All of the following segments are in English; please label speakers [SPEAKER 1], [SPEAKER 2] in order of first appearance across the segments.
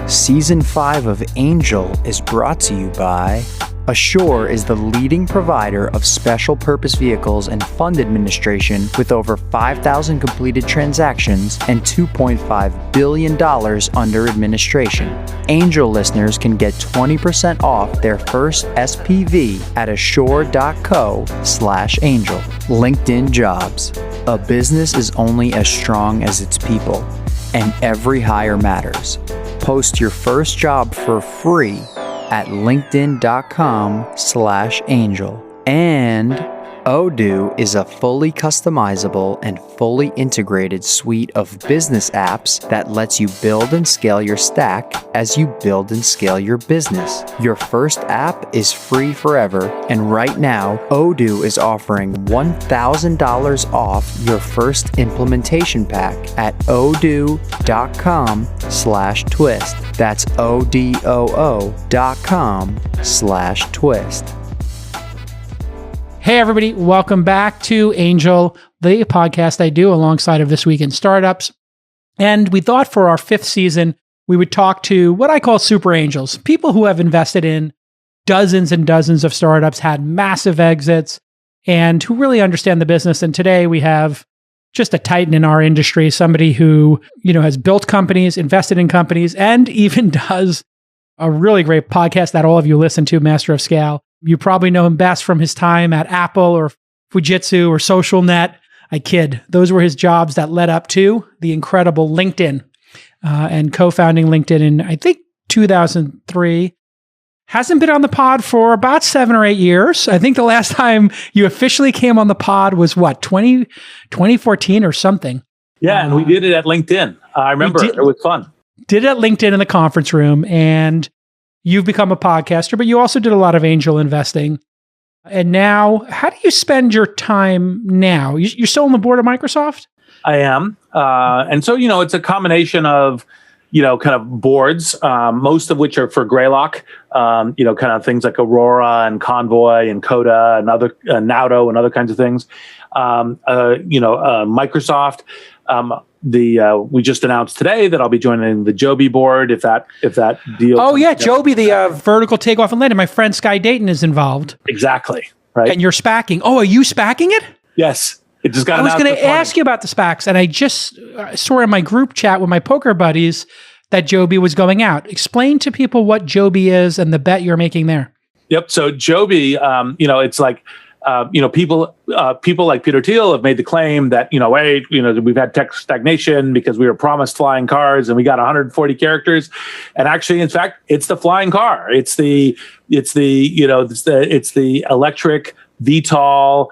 [SPEAKER 1] Season 5 of Angel is brought to you by Assure is the leading provider of special purpose vehicles and fund administration with over 5,000 completed transactions and $2.5 billion under administration. Angel listeners can get 20% off their first SPV at assure.co/angel. LinkedIn Jobs. A business is only as strong as its people, and every hire matters. Post your first job for free at linkedin.com/angel. And Odoo is a fully customizable and fully integrated suite of business apps that lets you build and scale your stack as you build and scale your business. Your first app is free forever, and right now, Odoo is offering $1,000 off your first implementation pack at odoo.com/twist. That's odoo.com/twist.
[SPEAKER 2] Hey everybody, welcome back to Angel, the podcast I do alongside of This Week in Startups. And we thought for our 5th season, we would talk to what I call super angels, people who have invested in dozens and dozens of startups, had massive exits, and who really understand the business. And today we have just a titan in our industry, somebody who, has built companies, invested in companies, and even does a really great podcast that all of you listen to, Master of Scale. You probably know him best from his time at Apple or Fujitsu or SocialNet. I kid. Those were his jobs that led up to the incredible LinkedIn and co-founding LinkedIn in, I think, 2003. Hasn't been on the pod for about 7 or 8 years. I think the last time you officially came on the pod was 2014 or something.
[SPEAKER 3] Yeah, and we did it at LinkedIn. I remember. It was fun.
[SPEAKER 2] Did it at LinkedIn in the conference room, and you've become a podcaster, but you also did a lot of angel investing. And now, how do you spend your time now? You're still on the board of Microsoft?
[SPEAKER 3] I am. And so, it's a combination of, kind of boards, most of which are for Greylock, kind of things like Aurora and Convoy and Coda and other Nauto and other kinds of things. Microsoft. We just announced today that I'll be joining the Joby board if that deal.
[SPEAKER 2] Oh yeah, Joby, the vertical takeoff and landing. My friend Sky Dayton is involved.
[SPEAKER 3] Exactly. Right.
[SPEAKER 2] And you're SPACing. Oh, are you SPACing it?
[SPEAKER 3] Yes. It just got
[SPEAKER 2] announced. I was going to ask you about the SPACs, and I just saw in my group chat with my poker buddies that Joby was going out. Explain to people what Joby is and the bet you're making there.
[SPEAKER 3] Yep. So Joby, it's like. People like Peter Thiel have made the claim that, we've had tech stagnation because we were promised flying cars and we got 140 characters. And actually, in fact, it's the flying car. It's the electric VTOL,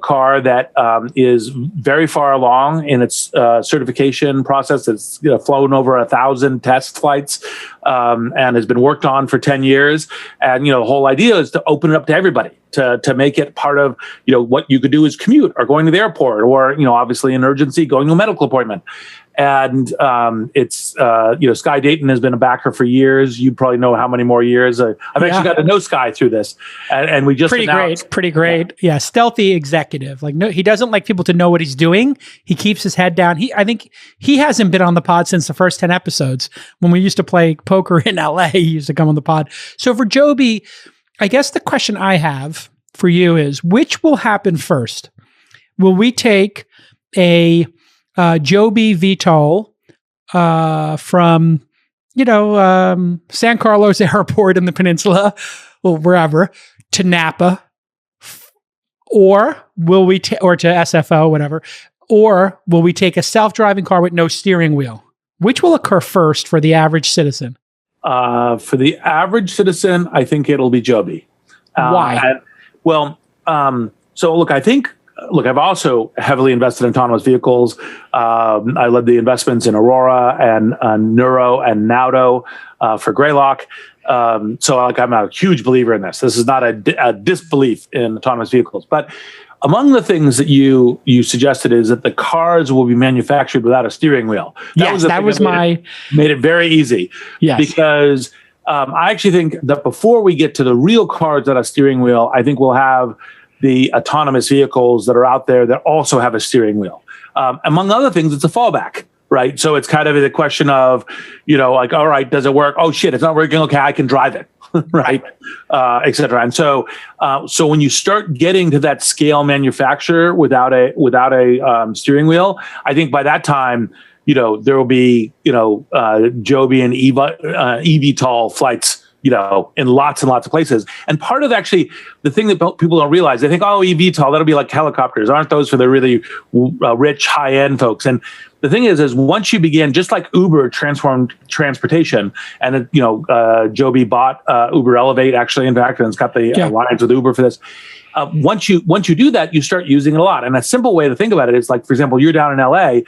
[SPEAKER 3] car that is very far along in its certification process. It's flown over 1,000 test flights and has been worked on for 10 years. And the whole idea is to open it up to everybody, to make it part of what you could do is commute or going to the airport or obviously an urgency going to a medical appointment. And it's Sky Dayton has been a backer for years. You probably know how many more years. I've actually got to know Sky through this, and we just
[SPEAKER 2] pretty great. Yeah, stealthy executive. Like he doesn't like people to know what he's doing. He keeps his head down. I think he hasn't been on the pod since the first 10 episodes. When we used to play poker in LA, he used to come on the pod. So for Joby, I guess the question I have for you is, which will happen first? Will we take a Joby VTOL from, San Carlos Airport in the peninsula, or wherever, to Napa, or will we or to SFO, whatever, or will we take a self-driving car with no steering wheel? Which will occur first for the average citizen?
[SPEAKER 3] For the average citizen, I think it'll be Joby.
[SPEAKER 2] Why?
[SPEAKER 3] So look, I've also heavily invested in autonomous vehicles. I led the investments in Aurora and Neuro and Nauto for Greylock. So I'm a huge believer in this. This is not a disbelief in autonomous vehicles. But among the things that you suggested is that the cars will be manufactured without a steering wheel. Made it very easy.
[SPEAKER 2] Yes.
[SPEAKER 3] Because I actually think that before we get to the real cars without a steering wheel, I think we'll have the autonomous vehicles that are out there that also have a steering wheel. Among other things, it's a fallback. right? So it's kind of a question of, like, all right, does it work? Oh shit, it's not working. Okay, I can drive it, right? Et cetera. And so when you start getting to that scale manufacturer without a steering wheel, I think by that time, there will be, Joby and eVTOL flights, in lots and lots of places. And part of actually the thing that people don't realize, they think, oh, eVTOL, that'll be like helicopters. Aren't those for the really rich, high-end folks? And the thing is once you begin, just like Uber transformed transportation, and Joby bought Uber Elevate, actually, in fact, and it's got the alliance with Uber for this. Once you do that, you start using it a lot. And a simple way to think about it is, like, for example, you're down in LA.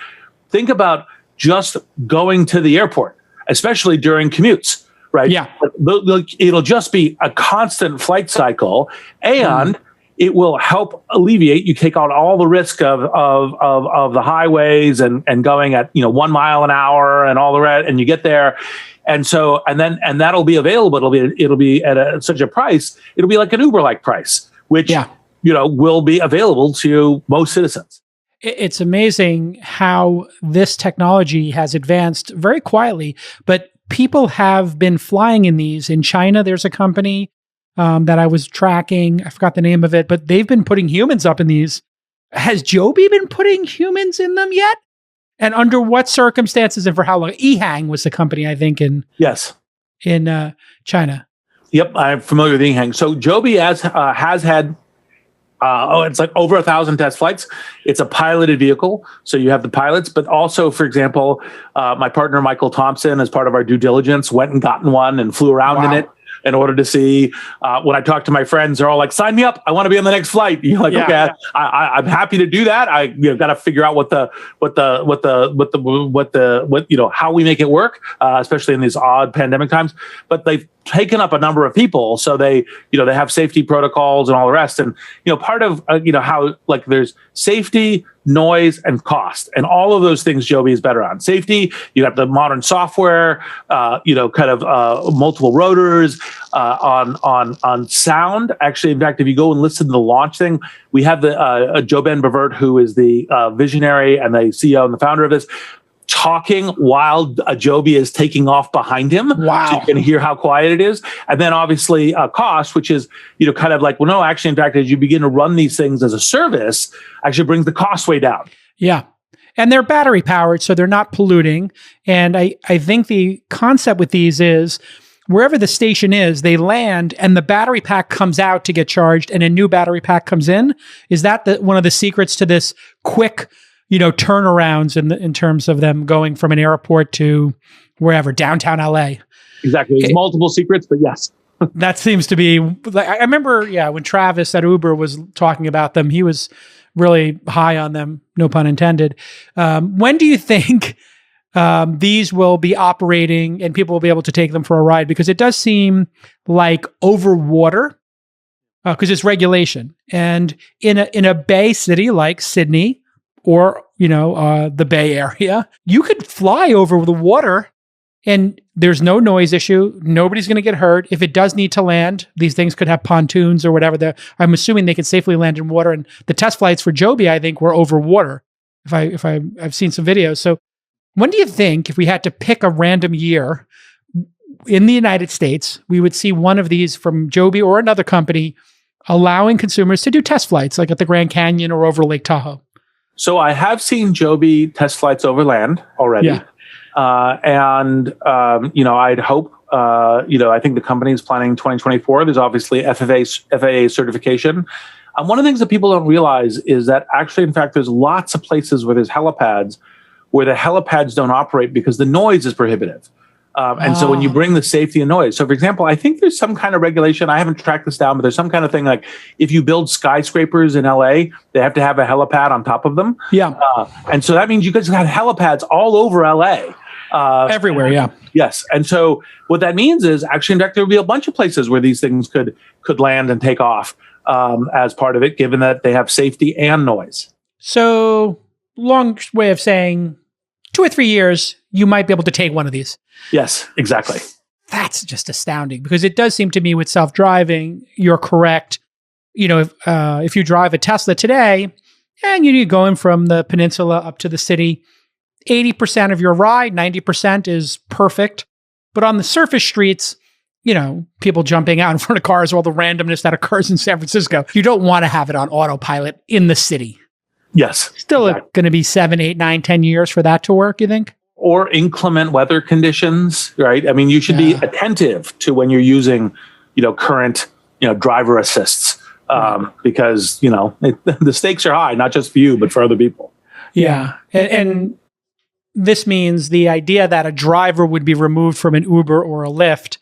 [SPEAKER 3] Think about just going to the airport, especially during commutes. Right. Yeah. It'll just be a constant flight cycle, and it will help alleviate. You take out all the risk of the highways and going at 1 mile an hour and all the rest, and you get there, and that'll be available. It'll be at such a price. It'll be like an Uber-like price, which will be available to most citizens.
[SPEAKER 2] It's amazing how this technology has advanced very quietly, but people have been flying in these. In China, there's a company that I was tracking. I forgot the name of it, but they've been putting humans up in these. Has Joby been putting humans in them yet? And under what circumstances and for how long? Ehang was the company, I think, in China.
[SPEAKER 3] Yep, I'm familiar with Ehang. So Joby has had it's like over 1,000 test flights. It's a piloted vehicle, so you have the pilots, but also, for example, my partner Michael Thompson, as part of our due diligence, went and gotten one and flew around in it in order to see. When I talk to my friends, they're all like, "Sign me up! I want to be on the next flight." You're like, "Okay, I'm happy to do that." I got to figure out how we make it work, especially in these odd pandemic times. But they've taken up a number of people, so they have safety protocols and all the rest. And part of how, like, there's safety, noise, and cost, and all of those things Joby is better on. Safety, you have the modern software, multiple rotors, on sound. Actually, in fact, if you go and listen to the launch thing, we have the JoBen Bevert, who is the visionary and the CEO and the founder of this, talking while a Joby is taking off behind him. Wow. So you can hear how quiet it is. And then obviously cost, which is, kind of like, well, no, actually, in fact, as you begin to run these things as a service, actually brings the cost way down.
[SPEAKER 2] Yeah. And they're battery powered, so they're not polluting. And I think the concept with these is wherever the station is, they land and the battery pack comes out to get charged and a new battery pack comes in. Is that one of the secrets to this quick turnarounds in terms of them going from an airport to wherever, downtown LA?
[SPEAKER 3] Exactly. There's multiple secrets, but yes.
[SPEAKER 2] That seems to be, I remember, when Travis at Uber was talking about them, he was really high on them, no pun intended. When do you think these will be operating and people will be able to take them for a ride? Because it does seem like over water, because it's regulation. And in a bay city like Sydney, or, the Bay Area, you could fly over the water and there's no noise issue. Nobody's going to get hurt. If it does need to land, these things could have pontoons or whatever. I'm assuming they can safely land in water. And the test flights for Joby, I think, were over water. I've seen some videos. So when do you think, if we had to pick a random year in the United States, we would see one of these from Joby or another company allowing consumers to do test flights, like at the Grand Canyon or over Lake Tahoe?
[SPEAKER 3] So I have seen Joby test flights over land already. Yeah. I'd hope, I think the company is planning 2024. There's obviously FAA certification. One of the things that people don't realize is that actually, in fact, there's lots of places where there's helipads where the helipads don't operate because the noise is prohibitive. So when you bring the safety and noise, so for example, I think there's some kind of regulation. I haven't tracked this down, but there's some kind of thing like if you build skyscrapers in LA, they have to have a helipad on top of them.
[SPEAKER 2] Yeah.
[SPEAKER 3] And so that means you guys have helipads all over LA.
[SPEAKER 2] Everywhere, yeah.
[SPEAKER 3] Yes. And so what that means is actually, in fact, there will be a bunch of places where these things could land and take off as part of it, given that they have safety and noise.
[SPEAKER 2] So long way of saying 2 or 3 years, you might be able to take one of these.
[SPEAKER 3] Yes, exactly.
[SPEAKER 2] That's just astounding, because it does seem to me with self-driving, you're correct. If you drive a Tesla today and you're going from the peninsula up to the city, 80% of your ride, 90% is perfect. But on the surface streets, people jumping out in front of cars, all the randomness that occurs in San Francisco, you don't want to have it on autopilot in the city.
[SPEAKER 3] Yes.
[SPEAKER 2] Still going to be 7, 8, 9, 10 years for that to work, you think?
[SPEAKER 3] Or inclement weather conditions, right? I mean, you should be attentive to when you're using, current, driver assists, because, the stakes are high, not just for you, but for other people.
[SPEAKER 2] Yeah. And this means the idea that a driver would be removed from an Uber or a Lyft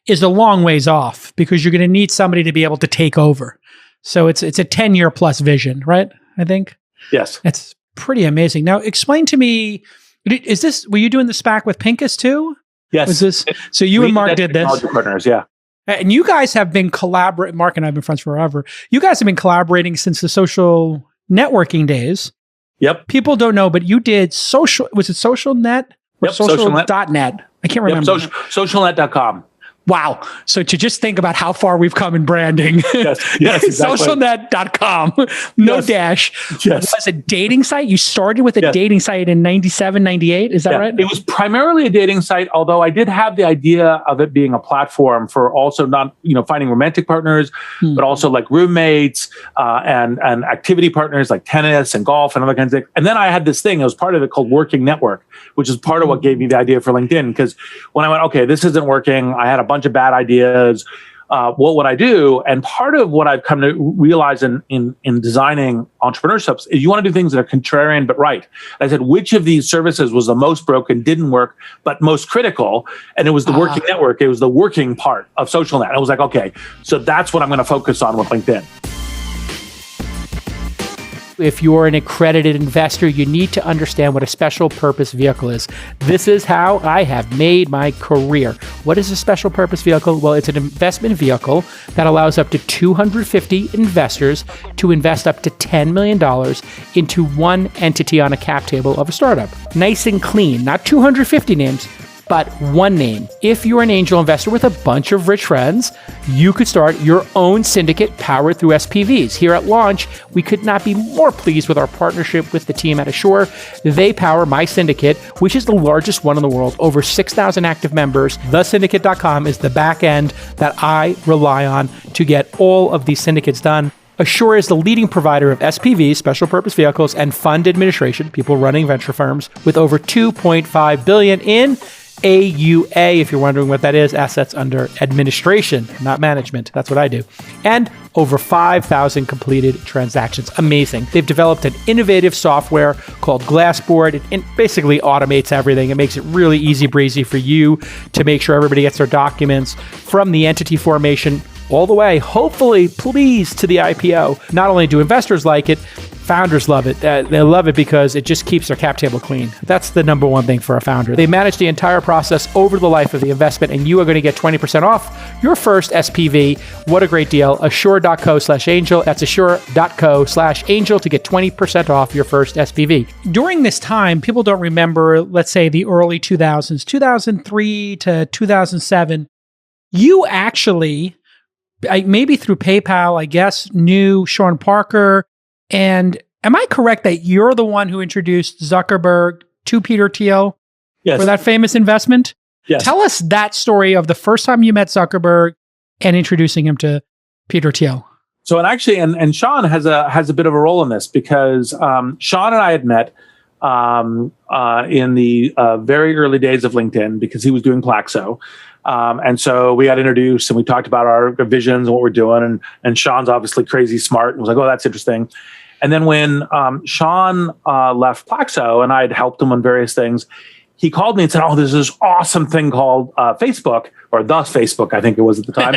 [SPEAKER 2] is a long ways off, because you're going to need somebody to be able to take over. So it's a 10-year plus vision, right? I think.
[SPEAKER 3] Yes.
[SPEAKER 2] It's pretty amazing. Now, explain to me, were you doing the SPAC with Pincus too?
[SPEAKER 3] Yes.
[SPEAKER 2] So you and Mark did this?
[SPEAKER 3] Partners, yeah.
[SPEAKER 2] And you guys have been collaborating, Mark and I have been friends forever. You guys have been collaborating since the social networking days.
[SPEAKER 3] Yep.
[SPEAKER 2] People don't know, but you did was it SocialNet or social.net? I can't remember.
[SPEAKER 3] Yep, socialnet.com.
[SPEAKER 2] Wow. So to just think about how far we've come in branding.
[SPEAKER 3] Yes, exactly.
[SPEAKER 2] Socialnet.com. No dash.
[SPEAKER 3] Yes.
[SPEAKER 2] Was a dating site? You started with a dating site in 97, 98. Is that right?
[SPEAKER 3] It was primarily a dating site, although I did have the idea of it being a platform for also not, finding romantic partners, but also like roommates and activity partners like tennis and golf and other kinds of things. And then I had this thing, it was part of it called Working Network, which is part of what gave me the idea for LinkedIn. Because when I went, okay, this isn't working, I had a bunch of bad ideas. What would I do? And part of what I've come to realize in designing entrepreneurships is you want to do things that are contrarian but right. I said, which of these services was the most broken, didn't work, but most critical? And it was the working network. It was the working part of SocialNet. I was like, okay, so that's what I'm going to focus on with LinkedIn.
[SPEAKER 2] If you're an accredited investor, you need to understand what a special purpose vehicle is. This is how I have made my career. What is a special purpose vehicle? Well, it's an investment vehicle that allows up to 250 investors to invest up to $10 million into one entity on a cap table of a startup. Nice and clean, not 250 names, but one name. If you're an angel investor with a bunch of rich friends, you could start your own syndicate powered through SPVs. Here at launch, we could not be more pleased with our partnership with the team at Assure. They power my syndicate, which is the largest one in the world, over 6,000 active members. TheSyndicate.com is the back end that I rely on to get all of these syndicates done. Assure is the leading provider of SPVs, special purpose vehicles, and fund administration, people running venture firms, with over $2.5 billion in AUA, if you're wondering what that is, assets under administration, not management. That's what I do. And over 5,000 completed transactions. Amazing. They've developed an innovative software called Glassboard. It basically automates everything. It makes it really easy breezy for you to make sure everybody gets their documents from the entity formation all the way, hopefully, please, to the IPO. Not only do investors like it, founders love it. They love it because it just keeps their cap table clean. That's the number one thing for a founder. They manage the entire process over the life of the investment, and you are going to get 20% off your first SPV. What a great deal. Assure.co/angel. That's assure.co/angel to get 20% off your first SPV. During this time, people don't remember, let's say, the early 2000s, 2003 to 2007. You actually, maybe through PayPal, I guess, knew Sean Parker. And am I correct that you're the one who introduced Zuckerberg to Peter Thiel for that famous investment?
[SPEAKER 3] Yes.
[SPEAKER 2] Tell us that story of the first time you met Zuckerberg and introducing him to Peter Thiel.
[SPEAKER 3] So, and actually, and Sean has a bit of a role in this because Sean and I had met in the very early days of LinkedIn because he was doing Plaxo. And so we got introduced and we talked about our visions and what we're doing. And Sean's obviously crazy smart and was like, oh, that's interesting. And then when Sean left Plaxo and I had helped him on various things, he called me and said, oh, there's this awesome thing called Facebook, or the Facebook, I think it was at the time.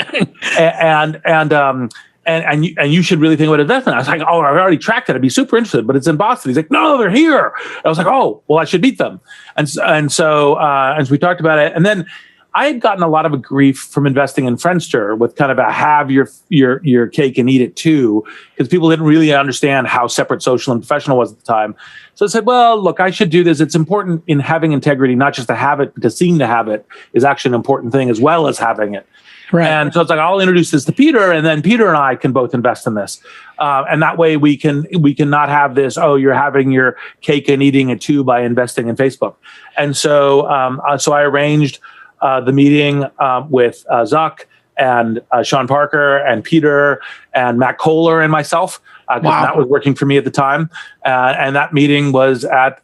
[SPEAKER 3] and you should really think about investment. I was like, oh, I've already tracked it. I'd be super interested, but it's in Boston. He's like, no, they're here. I was like, oh, well, I should meet them. And so we talked about it. And then I had gotten a lot of grief from investing in Friendster with kind of a have your cake and eat it too, because people didn't really understand how separate social and professional was at the time. So I said, well, look, I should do this. It's important in having integrity, not just to have it, but to seem to have it is actually an important thing as well as having it.
[SPEAKER 2] Right.
[SPEAKER 3] And so it's like, I'll introduce this to Peter, and then Peter and I can both invest in this. And that way we can not have this, oh, you're having your cake and eating it too by investing in Facebook. And so I arranged the meeting with Zuck and Sean Parker and Peter and Matt Kohler and myself, because Matt was working for me at the time. And that meeting was at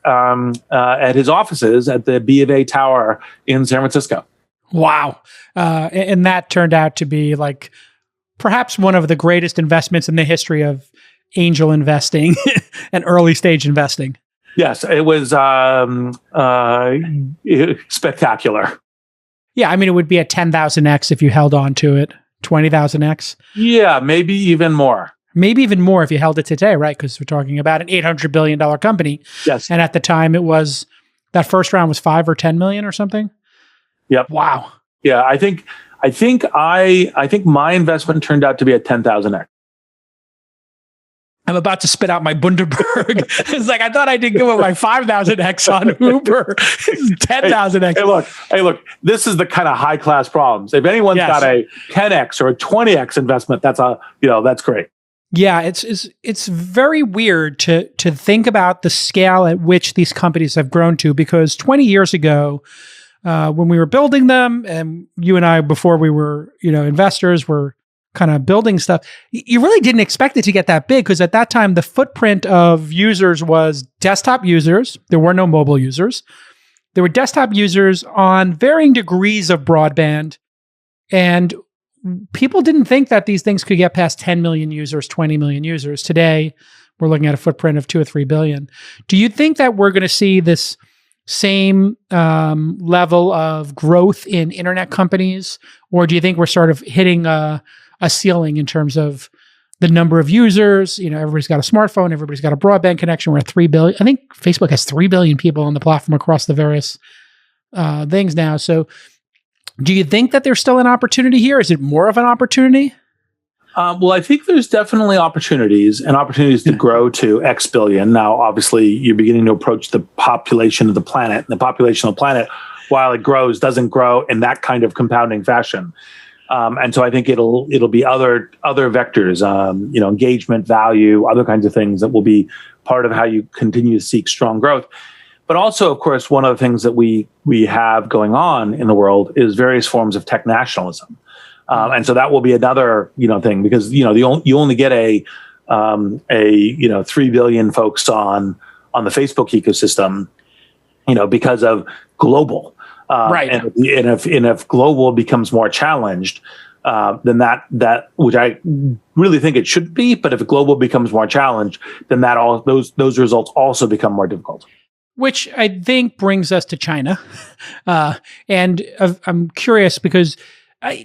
[SPEAKER 3] his offices at the B of A Tower in San Francisco.
[SPEAKER 2] Wow. And that turned out to be like perhaps one of the greatest investments in the history of angel investing and early stage investing.
[SPEAKER 3] Yes, it was spectacular.
[SPEAKER 2] Yeah, I mean, it would be a 10,000x if you held on to it, 20,000x.
[SPEAKER 3] Yeah, maybe even more.
[SPEAKER 2] Maybe even more if you held it today, right? Because we're talking about an $800 billion company.
[SPEAKER 3] Yes.
[SPEAKER 2] And at the time, it was, that first round was 5 or 10 million or something.
[SPEAKER 3] Yep.
[SPEAKER 2] Wow.
[SPEAKER 3] Yeah, I think my investment turned out to be a 10,000x.
[SPEAKER 2] I'm about to spit out my Bundaberg. It's like, I thought I did good with my 5,000x on Uber. 10,000x.
[SPEAKER 3] Hey, look, this is the kind of high class problems. If anyone's got a 10x or a 20x investment, that's great.
[SPEAKER 2] Yeah, it's very weird to think about the scale at which these companies have grown to, because 20 years ago, when we were building them, and you and I, before we were, investors, were kind of building stuff, you really didn't expect it to get that big, because at that time, the footprint of users was desktop users. There were no mobile users. There were desktop users on varying degrees of broadband, and people didn't think that these things could get past 10 million users, 20 million users. Today, we're looking at a footprint of 2 or 3 billion. Do you think that we're going to see this same level of growth in internet companies, or do you think we're sort of hitting a ceiling in terms of the number of users? Everybody's got a smartphone, everybody's got a broadband connection. We're at 3 billion. I think Facebook has 3 billion people on the platform across the various things now. So do you think that there's still an opportunity here? Is it more of an opportunity?
[SPEAKER 3] Well, I think there's definitely opportunities to grow to X billion. Now, obviously, you're beginning to approach the population of the planet. And the population of the planet, while it grows, doesn't grow in that kind of compounding fashion. And so I think it'll be other vectors, engagement, value, other kinds of things that will be part of how you continue to seek strong growth. But also, of course, one of the things that we have going on in the world is various forms of tech nationalism. And so that will be another, thing, because, you only get a 3 billion folks on the Facebook ecosystem, because of global.
[SPEAKER 2] Right.
[SPEAKER 3] And if global becomes more challenged, then that which I really think it should be, but if global becomes more challenged, then those results also become more difficult.
[SPEAKER 2] Which I think brings us to China. And I'm curious because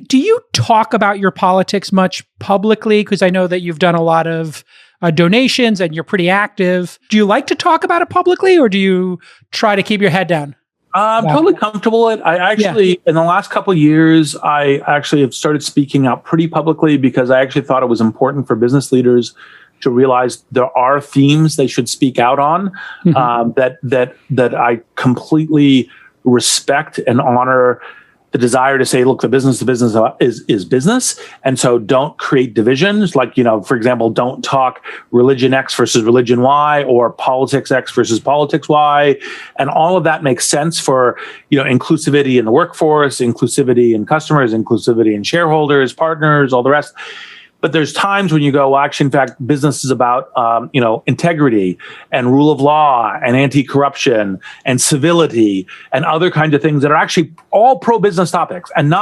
[SPEAKER 2] do you talk about your politics much publicly? Because I know that you've done a lot of donations and you're pretty active. Do you like to talk about it publicly, or do you try to keep your head down?
[SPEAKER 3] I'm totally comfortable with it. I actually, in the last couple of years, I actually have started speaking out pretty publicly, because I actually thought it was important for business leaders to realize there are themes they should speak out on, that I completely respect and honor the desire to say, look, the business is business. And so don't create divisions. Like, for example, don't talk religion X versus religion Y, or politics X versus politics Y. And all of that makes sense for, inclusivity in the workforce, inclusivity in customers, inclusivity in shareholders, partners, all the rest. But there's times when you go, well, actually, in fact, business is about, integrity and rule of law and anti-corruption and civility and other kinds of things that are actually all pro-business topics, and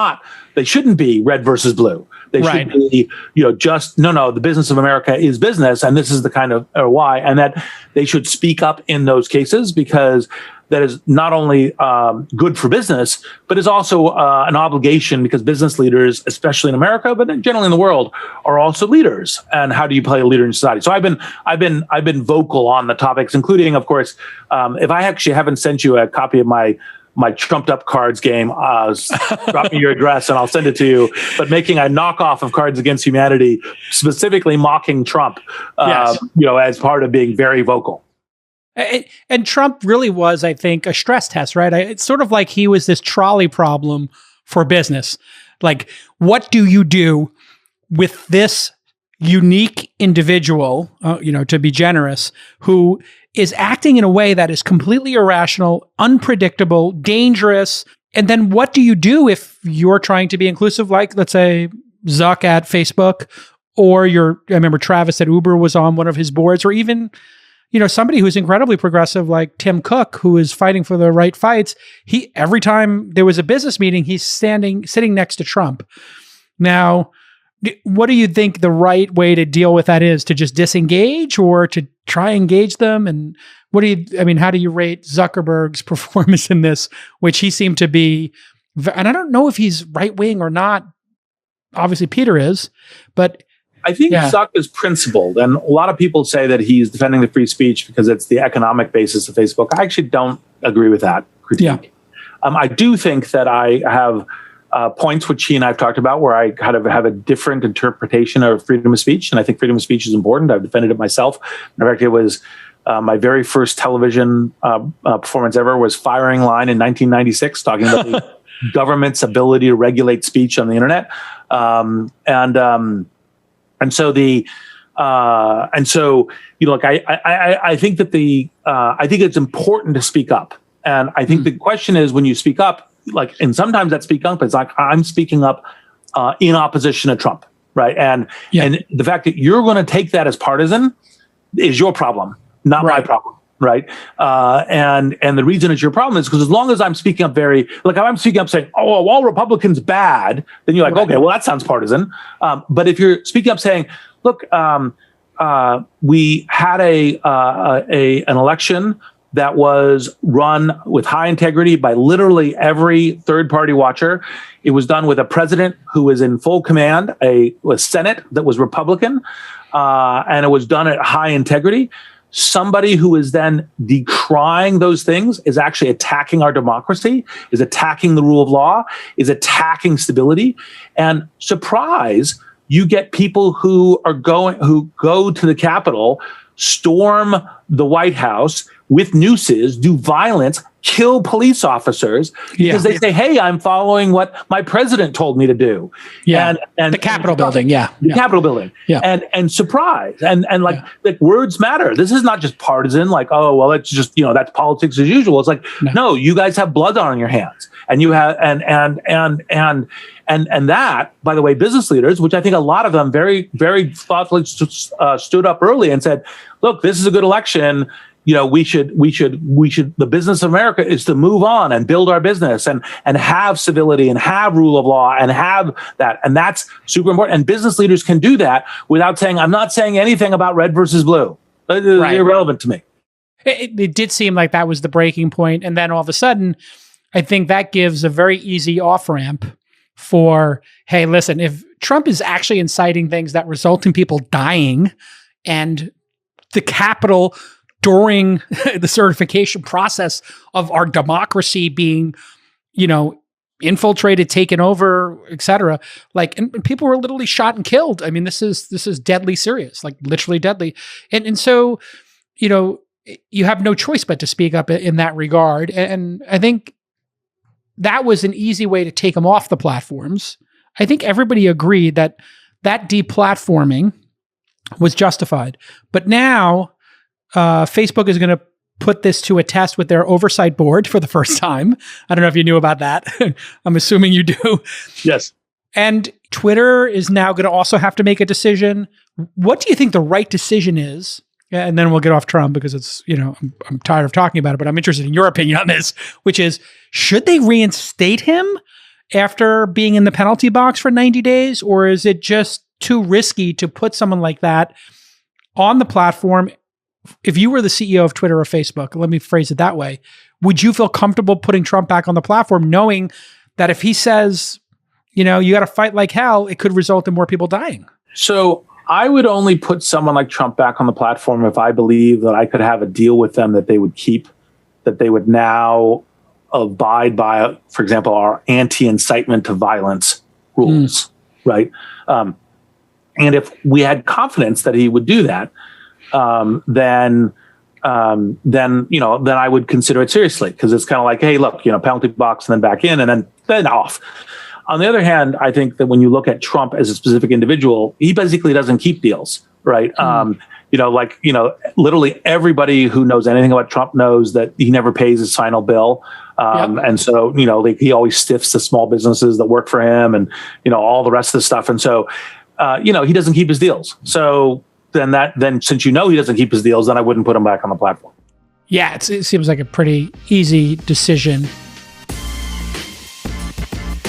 [SPEAKER 3] they shouldn't be red versus blue. They should be, the business of America is business, and this is the kind of why, and that they should speak up in those cases, because that is not only good for business, but is also an obligation, because business leaders, especially in America, but generally in the world, are also leaders. And how do you play a leader in society? So I've been vocal on the topics, including, of course, if I actually haven't sent you a copy of my my trumped up cards game. Drop me your address and I'll send it to you. But making a knockoff of Cards Against Humanity, specifically mocking Trump, as part of being very vocal.
[SPEAKER 2] And Trump really was, I think, a stress test, right? It's sort of like he was this trolley problem for business. Like, what do you do with this unique individual, to be generous, who is acting in a way that is completely irrational, unpredictable, dangerous? And then what do you do if you're trying to be inclusive, like, let's say, Zuck at Facebook, or I remember Travis at Uber was on one of his boards, or even, somebody who's incredibly progressive like Tim Cook, who is fighting for the right fights. Every time there was a business meeting, he's sitting next to Trump. Now, what do you think the right way to deal with that is? To just disengage or to try engage them? And how do you rate Zuckerberg's performance in this, which he seemed to be, and I don't know if he's right wing or not. Obviously Peter is, but
[SPEAKER 3] I think Zuck is principled, and a lot of people say that he's defending the free speech because it's the economic basis of Facebook. I actually don't agree with that critique.
[SPEAKER 2] Yeah.
[SPEAKER 3] I do think that I have points which he and I've talked about where I kind of have a different interpretation of freedom of speech, and I think freedom of speech is important. I've defended it myself. In fact, it was my very first television performance ever was Firing Line in 1996, talking about the government's ability to regulate speech on the internet, And so I think that I think it's important to speak up. And I think the question is, when you speak up, and sometimes that speak up is like, I'm speaking up in opposition to Trump, right? And the fact that you're going to take that as partisan is your problem, not my problem. Right. And the reason it's your problem is because as long as I'm speaking up if I'm speaking up saying, oh, all Republicans bad, then you're like, okay, well, that sounds partisan. But if you're speaking up saying, look, we had an election that was run with high integrity by literally every third party watcher. It was done with a president who was in full command, a Senate that was Republican, and it was done at high integrity. Somebody who is then decrying those things is actually attacking our democracy, is attacking the rule of law, is attacking stability. And surprise, you get people who go to the Capitol, storm the White House with nooses, do violence, kill police officers because they say, hey, I'm following what my president told me to do.
[SPEAKER 2] Yeah. And the Capitol building.
[SPEAKER 3] The Capitol building. Yeah. And surprise. And words matter. This is not just partisan, like, oh, well, it's just, that's politics as usual. It's like, no, you guys have blood on your hands. And you have, and that, by the way, business leaders, which I think a lot of them very, very thoughtfully stood up early and said, look, this is a good election. The business of America is to move on and build our business and have civility and have rule of law and have that. And that's super important. And business leaders can do that without saying, I'm not saying anything about red versus blue. It's irrelevant to me.
[SPEAKER 2] It did seem like that was the breaking point. And then all of a sudden, I think that gives a very easy off-ramp for, hey, listen, if Trump is actually inciting things that result in people dying and the Capitol during the certification process of our democracy being, infiltrated, taken over, et cetera, and people were literally shot and killed. I mean, this is deadly serious, like literally deadly. And so, you have no choice but to speak up in that regard. And I think that was an easy way to take them off the platforms. I think everybody agreed that deplatforming was justified. But now Facebook is going to put this to a test with their oversight board for the first time. I don't know if you knew about that. I'm assuming you do.
[SPEAKER 3] Yes.
[SPEAKER 2] And Twitter is now going to also have to make a decision. What do you think the right decision is? And then we'll get off Trump because it's, I'm tired of talking about it, but I'm interested in your opinion on this, which is, should they reinstate him after being in the penalty box for 90 days? Or is it just too risky to put someone like that on the platform? If you were the CEO of Twitter or Facebook, let me phrase it that way, would you feel comfortable putting Trump back on the platform, knowing that if he says, you got to fight like hell, it could result in more people dying?
[SPEAKER 3] So I would only put someone like Trump back on the platform if I believe that I could have a deal with them that they would keep, that they would now abide by, for example, our anti-incitement to violence rules, right? And if we had confidence that he would do that, then I would consider it seriously, because it's kind of like, hey, look, penalty box and then back in and then off. On the other hand, I think that when you look at Trump as a specific individual, he basically doesn't keep deals, right? Literally everybody who knows anything about Trump knows that he never pays his final bill. And so, he always stiffs the small businesses that work for him and, all the rest of the stuff. And so, he doesn't keep his deals. So then since he doesn't keep his deals, then I wouldn't put him back on the platform.
[SPEAKER 2] Yeah, it seems like a pretty easy decision.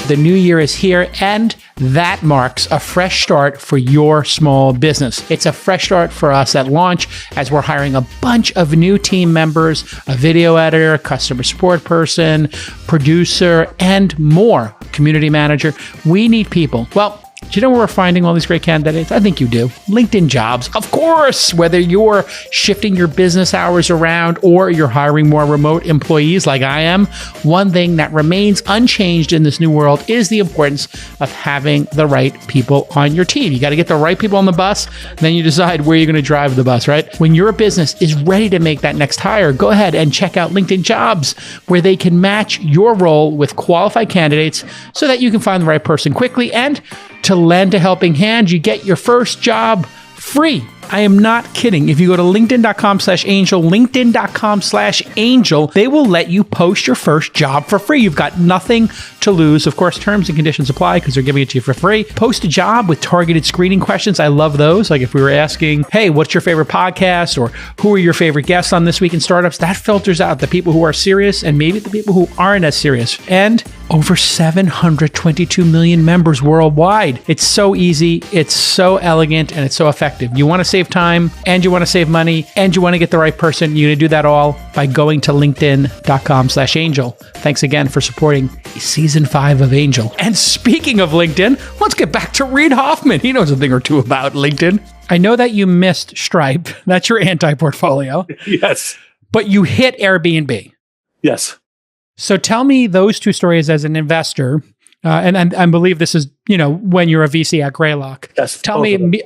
[SPEAKER 2] The new year is here, and that marks a fresh start for your small business. It's a fresh start for us at Launch, as we're hiring a bunch of new team members, a video editor, customer support person, producer, and more, community manager. We need people. Well, do you know where we're finding all these great candidates? I think you do. LinkedIn Jobs. Of course, whether you're shifting your business hours around or you're hiring more remote employees like I am, one thing that remains unchanged in this new world is the importance of having the right people on your team. You got to get the right people on the bus, then you decide where you're going to drive the bus, right? When your business is ready to make that next hire, go ahead and check out LinkedIn Jobs, where they can match your role with qualified candidates so that you can find the right person quickly. And to lend a helping hand, you get your first job free. I am not kidding. If you go to linkedin.com/angel, linkedin.com/angel, they will let you post your first job for free. You've got nothing to lose. Of course, terms and conditions apply because they're giving it to you for free. Post a job with targeted screening questions. I love those. Like if we were asking, hey, what's your favorite podcast? Or who are your favorite guests on This Week in Startups? That filters out the people who are serious and maybe the people who aren't as serious. And over 722 million members worldwide. It's so easy, it's so elegant, and it's so effective. You want to save time, and you want to save money, and you want to get the right person. You're going to do that all by going to linkedin.com/angel. Thanks again for supporting season 5 of Angel. And speaking of LinkedIn, let's get back to Reid Hoffman. He knows a thing or two about LinkedIn. I know that you missed Stripe. That's your anti-portfolio.
[SPEAKER 3] Yes.
[SPEAKER 2] But you hit Airbnb.
[SPEAKER 3] Yes.
[SPEAKER 2] So tell me those two stories as an investor, and I believe this is, when you're a VC at Greylock.
[SPEAKER 3] Yes.
[SPEAKER 2] Tell me,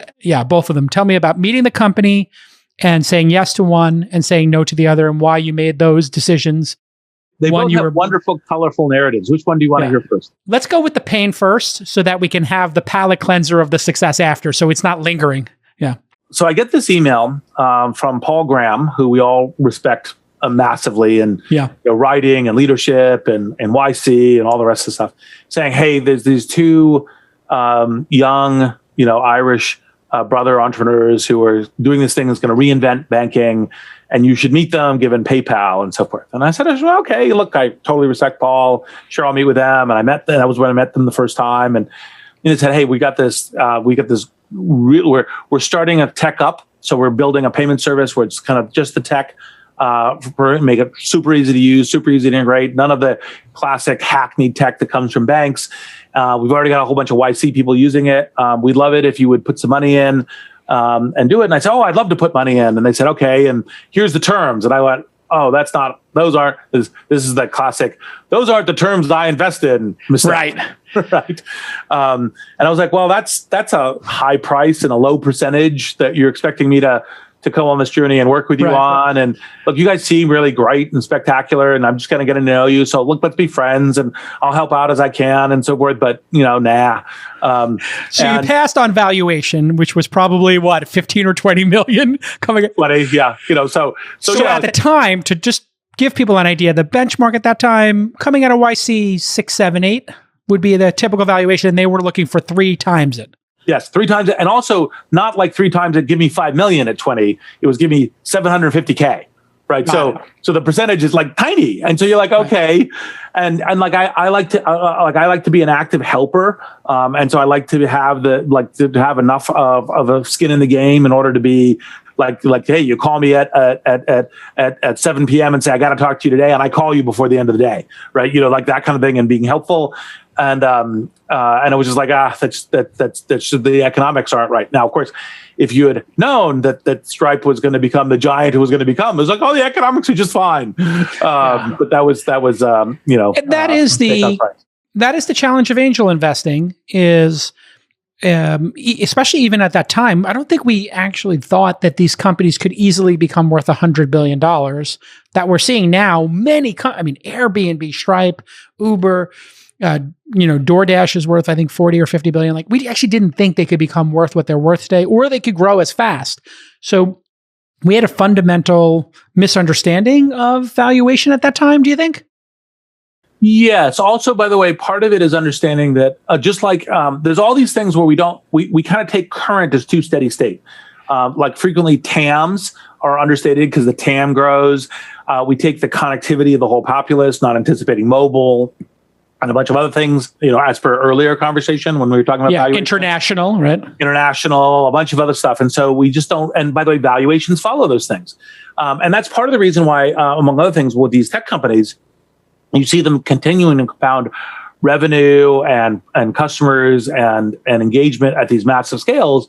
[SPEAKER 2] both of them. Tell me about meeting the company and saying yes to one and saying no to the other, and why you made those decisions.
[SPEAKER 3] They both have wonderful, colorful narratives. Which one do you want to hear first?
[SPEAKER 2] Let's go with the pain first, so that we can have the palate cleanser of the success after, so it's not lingering. Yeah.
[SPEAKER 3] So I get this email from Paul Graham, who we all respect massively, and writing and leadership and YC and all the rest of the stuff, saying, hey, there's these two young, Irish brother entrepreneurs who are doing this thing that's going to reinvent banking, and you should meet them given PayPal and so forth. And I said, well, okay, look, I totally respect Paul. Sure, I'll meet with them. And that was when I met them the first time. And they said, hey, we got this, we're starting a tech up. So we're building a payment service where it's kind of just the tech, make it super easy to use, super easy to integrate. None of the classic hackneyed tech that comes from banks. We've already got a whole bunch of YC people using it. We'd love it if you would put some money in and do it. And I said, oh, I'd love to put money in. And they said, okay, and here's the terms. And I went, oh, this is the classic, those aren't the terms I invested in.
[SPEAKER 2] Right.
[SPEAKER 3] Right. And I was like, well, that's a high price and a low percentage that you're expecting me to come on this journey and work with you on. And look, you guys seem really great and spectacular, and I'm just going to get to know you. So look, let's be friends, and I'll help out as I can and so forth. But nah.
[SPEAKER 2] So you passed on valuation, which was probably 15 or 20 million coming.
[SPEAKER 3] 20, yeah. So
[SPEAKER 2] at the time, to just give people an idea, the benchmark at that time coming out of YC 6, 7, 8 would be the typical valuation, and they were looking for 3 times it.
[SPEAKER 3] Yes, 3 times it. And also not like 3 times it give me 5 million at 20. It was give me 750K. Right. So the percentage is like tiny. And so you're like, okay. And like, I like to be an active helper. And so I like to have to have enough of a skin in the game in order to be like, hey, you call me at 7 p.m. and say, I got to talk to you today. And I call you before the end of the day. Right. Like that kind of thing, and being helpful. And it was just like, that's the economics aren't right. Now, of course, if you had known that Stripe was going to become the giant it was going to is, it was like, oh, the economics are just fine. But that was
[SPEAKER 2] And that is the challenge of angel investing is, especially even at that time, I don't think we actually thought that these companies could easily become worth $100 billion that we're seeing now. Airbnb, Stripe, Uber, DoorDash is worth, I think, 40 or 50 billion. Like, we actually didn't think they could become worth what they're worth today, or they could grow as fast. So we had a fundamental misunderstanding of valuation at that time, do you think?
[SPEAKER 3] Yes. Also, by the way, part of it is understanding that just like there's all these things where we kind of take current as too steady state. Like frequently TAMs are understated because the TAM grows. We take the connectivity of the whole populace, not anticipating mobile, and a bunch of other things, as per earlier conversation when we were talking about valuation.
[SPEAKER 2] International, right?
[SPEAKER 3] International, a bunch of other stuff. And so we just don't, and by the way, valuations follow those things. And that's part of the reason why, among other things, with these tech companies, you see them continuing to compound revenue and customers and engagement at these massive scales,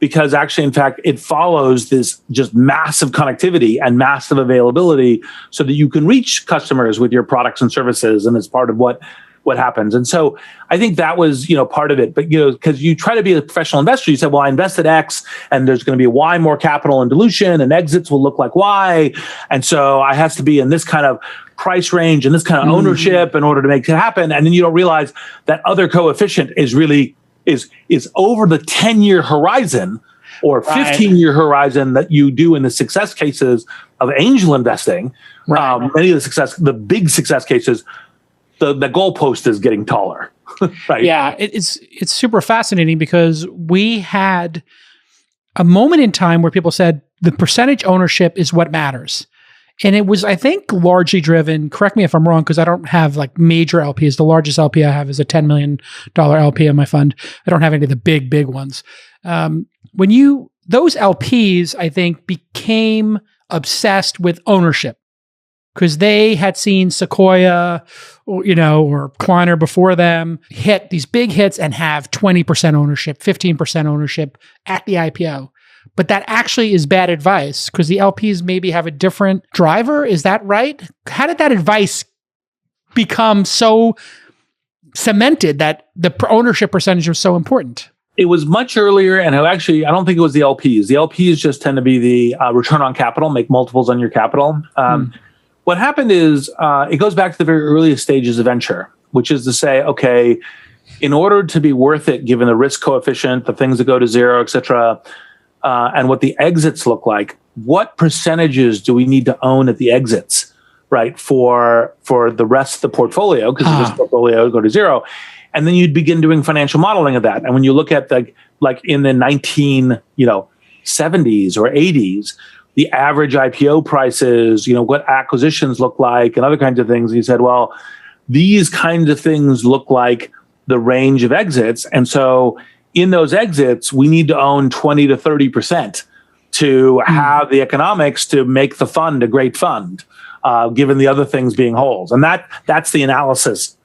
[SPEAKER 3] because actually, in fact, it follows this just massive connectivity and massive availability so that you can reach customers with your products and services. And it's part of what happens. And so I think that was, part of it. But, because you try to be a professional investor, you said, well, I invested X and there's going to be Y more capital and dilution and exits will look like Y. And so I have to be in this kind of price range and this kind of ownership in order to make it happen. And then you don't realize that other coefficient is really is over the 10-year horizon or 15-year horizon that you do in the success cases of angel investing. Many of the big success cases, the goalpost is getting taller. Right?
[SPEAKER 2] Yeah, it's super fascinating because we had a moment in time where people said the percentage ownership is what matters. And it was, I think, largely driven, correct me if I'm wrong, because I don't have like major LPs. The largest LP I have is a $10 million LP in my fund. I don't have any of the big ones. Those LPs, I think, became obsessed with ownership because they had seen Sequoia, or Kleiner before them hit these big hits and have 20% ownership, 15% ownership at the IPO. But that actually is bad advice because the LPs maybe have a different driver. Is that right? How did that advice become so cemented that the ownership percentage was so important?
[SPEAKER 3] It was much earlier, and I don't think it was the LPs. The LPs just tend to be the return on capital, make multiples on your capital. What happened is it goes back to the very earliest stages of venture, which is to say, okay, in order to be worth it, given the risk coefficient, the things that go to zero, et cetera, and what the exits look like, what percentages do we need to own at the exits, right, for the rest of the portfolio, because the risk portfolio go to zero. And then you'd begin doing financial modeling of that. And when you look at like in the 1970s or 80s, the average IPO prices, what acquisitions look like and other kinds of things, you said, well, these kinds of things look like the range of exits. And so in those exits, we need to own 20 to 30% to have the economics to make the fund a great fund, given the other things being holes. And that's the analysis.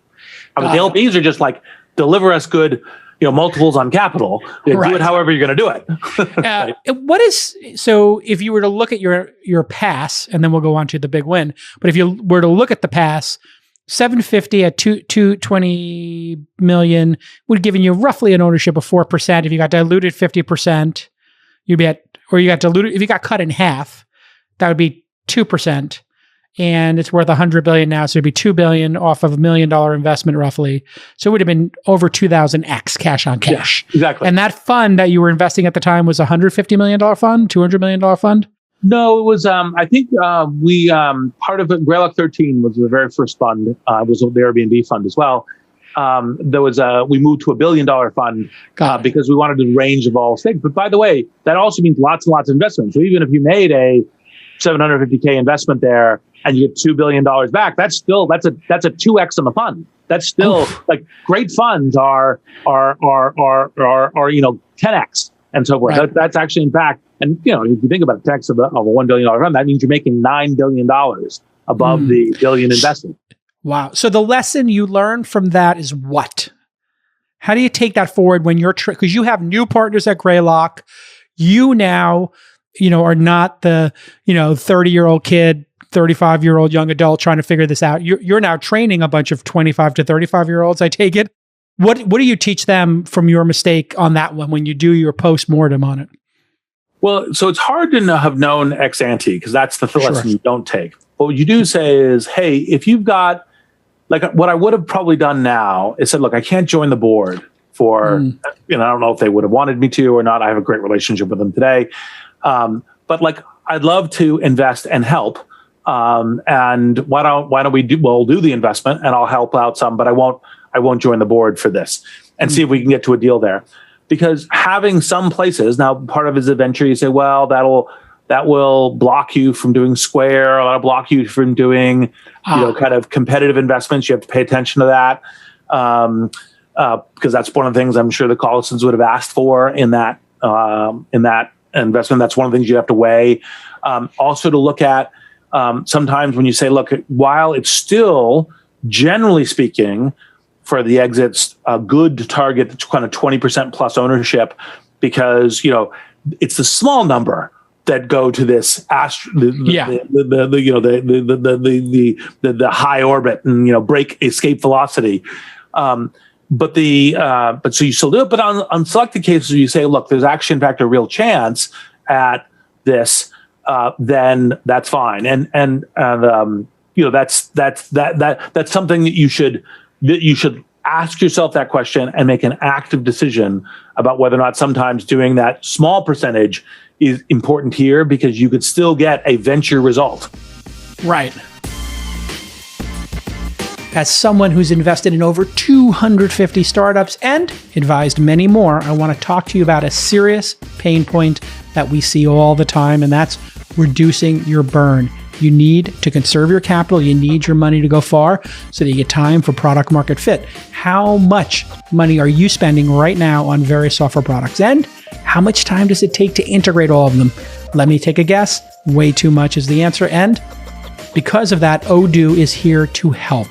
[SPEAKER 3] The LPs are just like, deliver us good, multiples on capital. Do it however you're going to do it.
[SPEAKER 2] So if you were to look at your pass, and then we'll go on to the big win, but if you were to look at the pass, 750 at 220 million would give you roughly an ownership of 4%. If you got diluted 50%, you'd be at, or you got diluted, if you got cut in half, that would be 2%. And it's worth $100 billion now, so it'd be $2 billion off of $1 million investment roughly. So it would have been over 2,000x cash on cash.
[SPEAKER 3] Yeah, exactly.
[SPEAKER 2] And that fund that you were investing at the time was a $150 million fund, $200 million fund?
[SPEAKER 3] No, it was, I think we, part of it, Greylock 13 was the very first fund. It was the Airbnb fund as well. We moved to $1 billion fund because we wanted the range of all stakes. But by the way, that also means lots and lots of investment. So even if you made a $750K investment there and you get $2 billion back, that's a 2x on the fund. That's still like great funds are 10x and so forth. Right. That's actually in fact, and if you think about a tax of a $1 billion fund, that means you're making $9 billion above the billion investment.
[SPEAKER 2] Wow. So the lesson you learn from that is what? How do you take that forward when you're, because you have new partners at Greylock. You now, are not the, 30-year-old kid, 35-year-old young adult trying to figure this out. You're now training a bunch of 25 to 35-year-olds, I take it. What do you teach them from your mistake on that one when you do your post-mortem on it?
[SPEAKER 3] Well, so it's hard to have known ex ante, because that's the lesson you don't take. But what you do say is, hey, if you've got, like what I would have probably done now is said, look, I can't join the board for, I don't know if they would have wanted me to or not. I have a great relationship with them today. But like, I'd love to invest and help. And why don't we'll do the investment and I'll help out some, but I won't join the board for this, and see if we can get to a deal there. Because having some places, now part of it is a venture, you say, well, that will block you from doing Square, or that'll block you from doing, kind of competitive investments. You have to pay attention to that. Because that's one of the things I'm sure the Collisons would have asked for in that investment. That's one of the things you have to weigh. Also to look at, sometimes when you say, look, while it's still, generally speaking, for the exits, good to target kind of 20% plus ownership, because it's the small number that go to this the high orbit and break escape velocity. But so you still do it. But on selected cases, you say, look, there's actually in fact a real chance at this. Then that's fine, and that's something that you should ask yourself that question and make an active decision about whether or not sometimes doing that small percentage is important here, because you could still get a venture result.
[SPEAKER 2] Right. As someone who's invested in over 250 startups and advised many more, I want to talk to you about a serious pain point that we see all the time, and that's reducing your burn. You need to conserve your capital. You need your money to go far so that you get time for product market fit. How much money are you spending right now on various software products? And how much time does it take to integrate all of them? Let me take a guess. Way too much is the answer. And because of that, Odoo is here to help.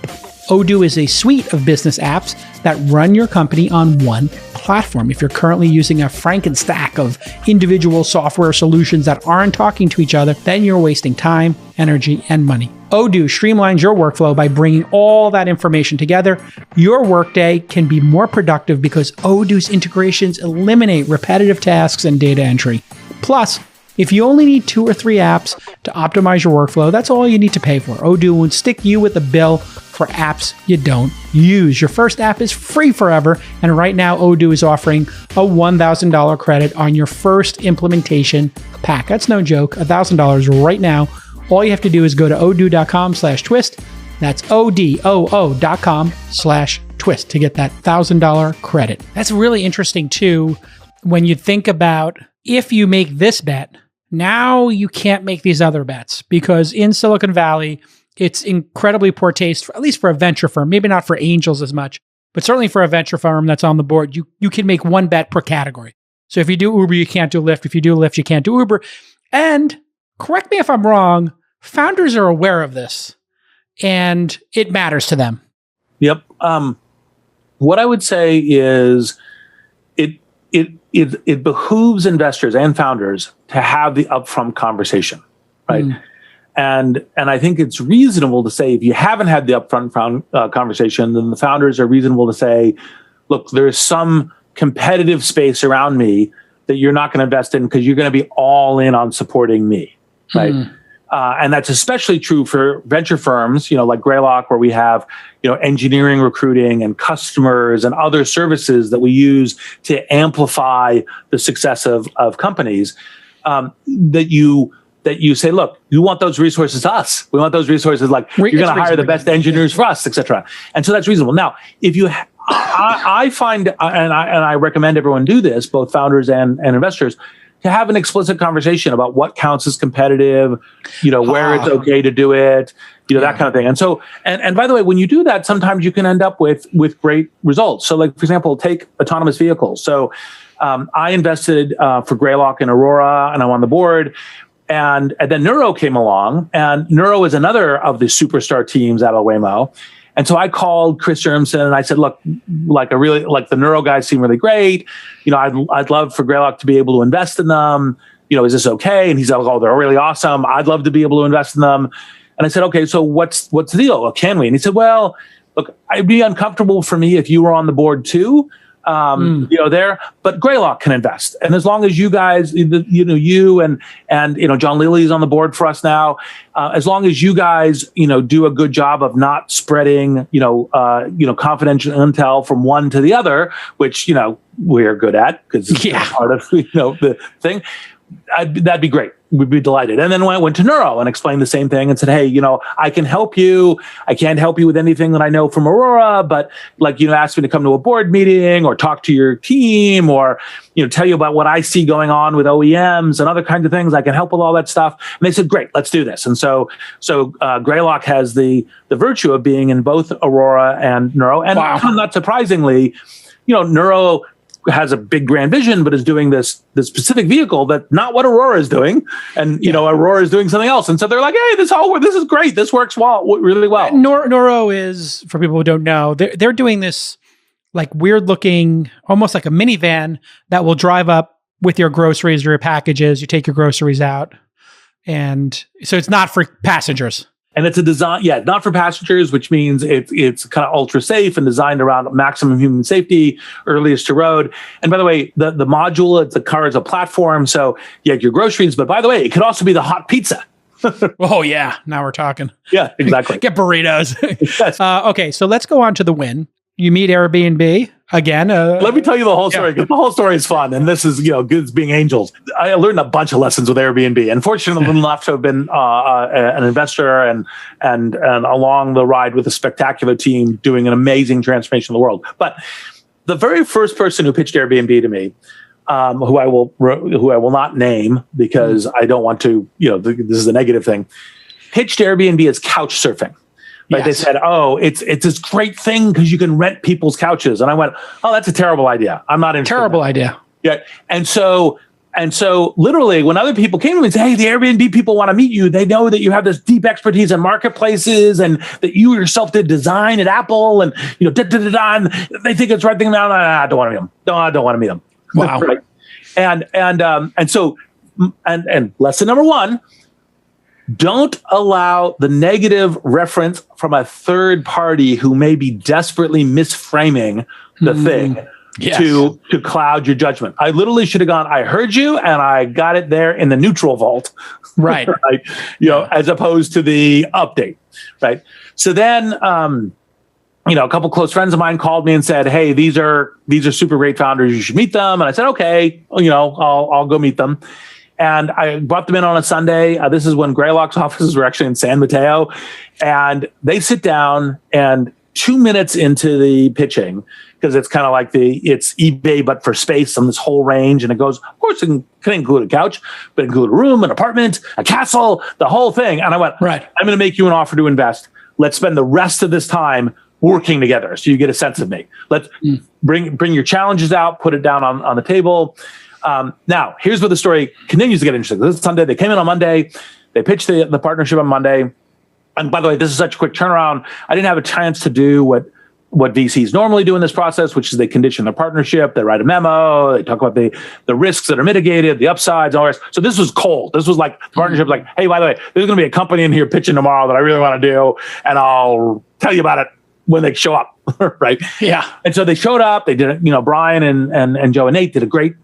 [SPEAKER 2] Odoo is a suite of business apps that run your company on one platform. If you're currently using a Frankenstack of individual software solutions that aren't talking to each other, then you're wasting time, energy, and money. Odoo streamlines your workflow by bringing all that information together. Your workday can be more productive because Odoo's integrations eliminate repetitive tasks and data entry. Plus, if you only need 2 or 3 apps to optimize your workflow, that's all you need to pay for. Odoo won't stick you with a bill for apps you don't use. Your first app is free forever, and right now Odoo is offering a $1,000 credit on your first implementation pack. That's no joke, $1,000 right now. All you have to do is go to odoo.com/twist. That's odoo.com/twist to get that $1,000 credit. That's really interesting too, when you think about if you make this bet, now you can't make these other bets, because in Silicon Valley, it's incredibly poor taste, at least for a venture firm, maybe not for angels as much, but certainly for a venture firm that's on the board, you can make one bet per category. So if you do Uber, you can't do Lyft. If you do Lyft, you can't do Uber. And correct me if I'm wrong, founders are aware of this and it matters to them.
[SPEAKER 3] Yep. What I would say is it behooves investors and founders to have the upfront conversation, right? And I think it's reasonable to say, if you haven't had the upfront conversation, then the founders are reasonable to say, look, there's some competitive space around me that you're not going to invest in because you're going to be all in on supporting me, right? And that's especially true for venture firms, like Greylock, where we have, engineering, recruiting, and customers and other services that we use to amplify the success of companies. That you say, look, you want those resources to us. We want those resources, like you're going to hire the best engineers for us, et cetera. And so that's reasonable. Now, if you, I find, and I recommend everyone do this, both founders and investors, to have an explicit conversation about what counts as competitive, where it's okay to do it, that kind of thing. And so, and by the way, when you do that, sometimes you can end up with great results. So like, for example, take autonomous vehicles. So I invested for Greylock in Aurora, and I'm on the board. And then Neuro came along, and Neuro is another of the superstar teams out of Waymo. And so I called Chris Jermson and I said, look, like the neuro guys seem really great. I'd love for Greylock to be able to invest in them. Is this okay? And he's like, oh, they're really awesome. I'd love to be able to invest in them. And I said, okay, so what's the deal? Well, can we? And he said, well, look, it'd be uncomfortable for me if you were on the board too. But Greylock can invest. And as long as you guys, you and John Lilly's on the board for us now, as long as you guys, do a good job of not spreading, confidential intel from one to the other, which, we're good at because it's part of, the thing, that'd be great. We'd be delighted. And then when I went to Neuro and explained the same thing and said, hey, I can help you. I can't help you with anything that I know from Aurora, but ask me to come to a board meeting or talk to your team or, tell you about what I see going on with OEMs and other kinds of things. I can help with all that stuff. And they said, great, let's do this. And so Greylock has the virtue of being in both Aurora and Neuro. And not surprisingly, Neuro has a big grand vision, but is doing this specific vehicle that's not what Aurora is doing. And, Aurora is doing something else. And so they're like, hey, this is great. This works really well.
[SPEAKER 2] Neuro is, for people who don't know, they're doing this like weird looking, almost like a minivan that will drive up with your groceries or your packages. You take your groceries out. And so it's not for passengers.
[SPEAKER 3] And it's a design, not for passengers, which means it's kind of ultra safe and designed around maximum human safety, earliest to road. And by the way, the module, the car is a platform. So you have your groceries, but by the way, it could also be the hot pizza.
[SPEAKER 2] Oh yeah. Now we're talking.
[SPEAKER 3] Yeah, exactly.
[SPEAKER 2] Get burritos.
[SPEAKER 3] Yes.
[SPEAKER 2] Okay. So let's go on to the win. You meet Airbnb again.
[SPEAKER 3] Let me tell you the whole story. The whole story is fun. And this is, good as being angels. I learned a bunch of lessons with Airbnb. Unfortunately, I'm enough to have been an investor and along the ride with a spectacular team doing an amazing transformation of the world. But the very first person who pitched Airbnb to me, who I will not name because I don't want to, this is a negative thing, pitched Airbnb as couch surfing. Right? Yes. They said, oh, it's this great thing because you can rent people's couches. And I went, oh, that's a terrible idea. I'm not interested.
[SPEAKER 2] Terrible idea.
[SPEAKER 3] Yeah. And so literally when other people came to me and said, hey, the Airbnb people want to meet you. They know that you have this deep expertise in marketplaces and that you yourself did design at Apple and, and they think it's the right thing. No, I don't want to meet them. No, I don't want to meet them.
[SPEAKER 2] Wow.
[SPEAKER 3] Right? And lesson number one, don't allow the negative reference from a third party who may be desperately misframing the thing to cloud your judgment. I literally should have gone, I heard you and I got it there in the neutral vault.
[SPEAKER 2] Right.
[SPEAKER 3] Right. As opposed to the update. Right. So then, a couple close friends of mine called me and said, hey, these are super great founders. You should meet them. And I said, okay, I'll go meet them. And I brought them in on a Sunday. This is when Greylock's offices were actually in San Mateo. And they sit down and 2 minutes into the pitching, because it's kind of like it's eBay, but for space on this whole range. And it goes, of course, it can include a couch, but include a room, an apartment, a castle, the whole thing. And I went, right, I'm going to make you an offer to invest. Let's spend the rest of this time working together so you get a sense of me. Let's bring your challenges out, put it down on the table. Now, here's where the story continues to get interesting. This is Sunday. They came in on Monday. They pitched the partnership on Monday. And by the way, this is such a quick turnaround. I didn't have a chance to do what VCs normally do in this process, which is they condition their partnership. They write a memo. They talk about the risks that are mitigated, the upsides, all the rest. So this was cold. This was like the partnership, like, hey, by the way, there's going to be a company in here pitching tomorrow that I really want to do, and I'll tell you about it when they show up, right?
[SPEAKER 2] Yeah.
[SPEAKER 3] And so they showed up. They did it. Brian and Joe and Nate did a great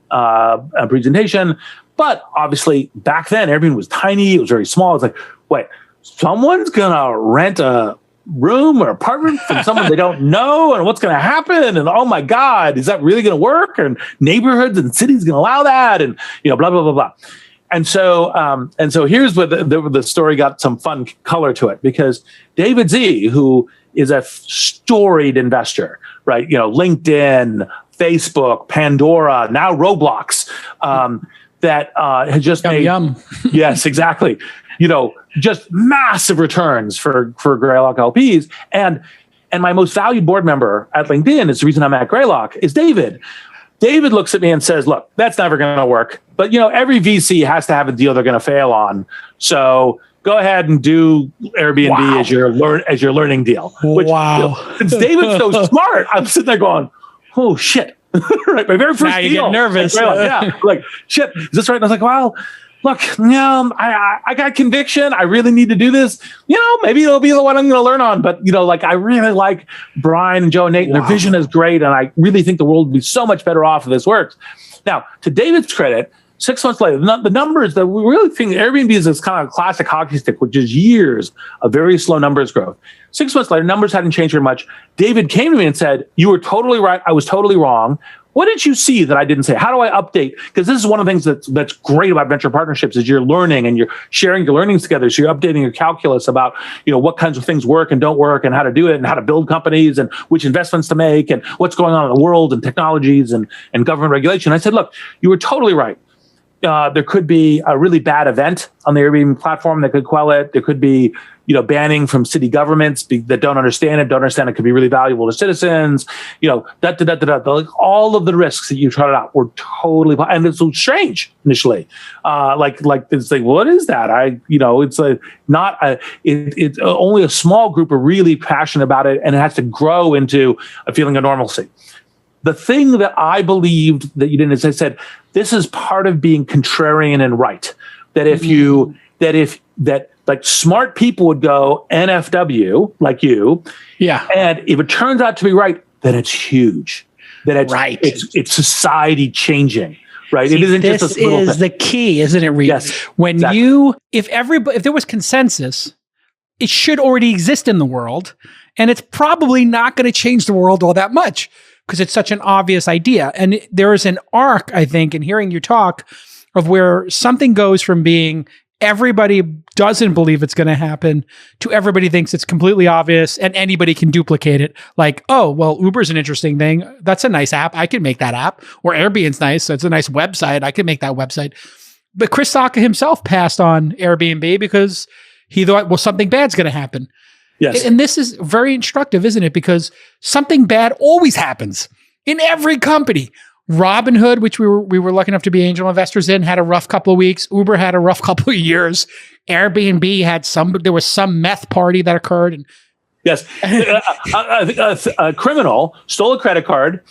[SPEAKER 3] presentation. But obviously, back then, everything was tiny. It was very small. It's like, wait, someone's gonna rent a room or apartment from someone they don't know, and what's going to happen? And oh my God, is that really going to work? And neighborhoods and cities going to allow that? And blah blah blah blah. And so here's where the story got some fun color to it, because David Z, who is a storied investor, right? LinkedIn, Facebook, Pandora, now Roblox, that has just made yes, exactly. Just massive returns for Greylock LPs. And my most valued board member at LinkedIn, is the reason I'm at Greylock, is David. David looks at me and says, look, that's never going to work. But, every VC has to have a deal they're going to fail on. So, go ahead and do Airbnb as your learning deal. Which, since David's so smart, I'm sitting there going, oh shit. Right, my very first
[SPEAKER 2] now you
[SPEAKER 3] deal.
[SPEAKER 2] get nervous.
[SPEAKER 3] Like, shit, is this right? And I was like, well, look, I got conviction. I really need to do this. Maybe it'll be the one I'm going to learn on. But, I really like Brian and Joe and Nate, and their vision is great. And I really think the world would be so much better off if this works. Now, to David's credit, 6 months later, the numbers that we really think Airbnb is this kind of classic hockey stick, which is years of very slow numbers growth. 6 months later, numbers hadn't changed very much. David came to me and said, you were totally right. I was totally wrong. What did you see that I didn't say? How do I update? Because this is one of the things that's great about venture partnerships is you're learning and you're sharing your learnings together. So you're updating your calculus about, what kinds of things work and don't work and how to do it and how to build companies and which investments to make and what's going on in the world and technologies and government regulation. I said, look, you were totally right. There could be a really bad event on the Airbnb platform that could quell it. There could be, banning from city governments that don't understand it could be really valuable to citizens. Like all of the risks that you trotted out were totally, and it's so strange initially. It's like, what is that? It's only a small group are really passionate about it, and it has to grow into a feeling of normalcy. The thing that I believed that you didn't, as I said, this is part of being contrarian and right. That like smart people would go NFW like you. Yeah. And if it turns out to be right, then it's huge. That it's right. It's society changing. Right.
[SPEAKER 2] See,
[SPEAKER 3] it isn't just
[SPEAKER 2] this
[SPEAKER 3] a little
[SPEAKER 2] is
[SPEAKER 3] thing.
[SPEAKER 2] the key, isn't it, Reid?
[SPEAKER 3] Yes.
[SPEAKER 2] When exactly. If there was consensus, it should already exist in the world, and it's probably not going to change the world all that much because it's such an obvious idea. And there is an arc, I think, in hearing you talk of where something goes from being everybody doesn't believe it's going to happen to everybody thinks it's completely obvious and anybody can duplicate it. Like, oh, well, Uber's an interesting thing. That's a nice app. I can make that app. Or Airbnb's nice. So it's a nice website. I can make that website. But Chris Sacca himself passed on Airbnb because he thought, well, something bad's going to happen.
[SPEAKER 3] Yes.
[SPEAKER 2] And this is very instructive, isn't it? Because something bad always happens in every company. Robinhood, which we were lucky enough to be angel investors in, had a rough couple of weeks. Uber had a rough couple of years. Airbnb had there was some meth party that occurred. And
[SPEAKER 3] yes, a criminal stole a credit card,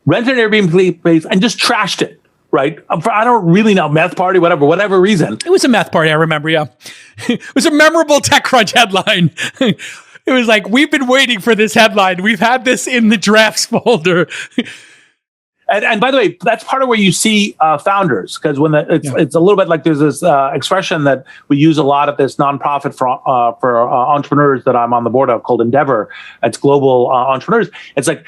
[SPEAKER 3] rented an Airbnb place, and just trashed it. Right? I don't really know, meth party, whatever reason.
[SPEAKER 2] It was a meth party, I remember, yeah. It was a memorable TechCrunch headline. It was like, we've been waiting for this headline. We've had this in the drafts folder.
[SPEAKER 3] And by the way, that's part of where you see founders, because when it's a little bit like there's this expression that we use a lot at this nonprofit for entrepreneurs that I'm on the board of called Endeavor. It's global entrepreneurs. It's like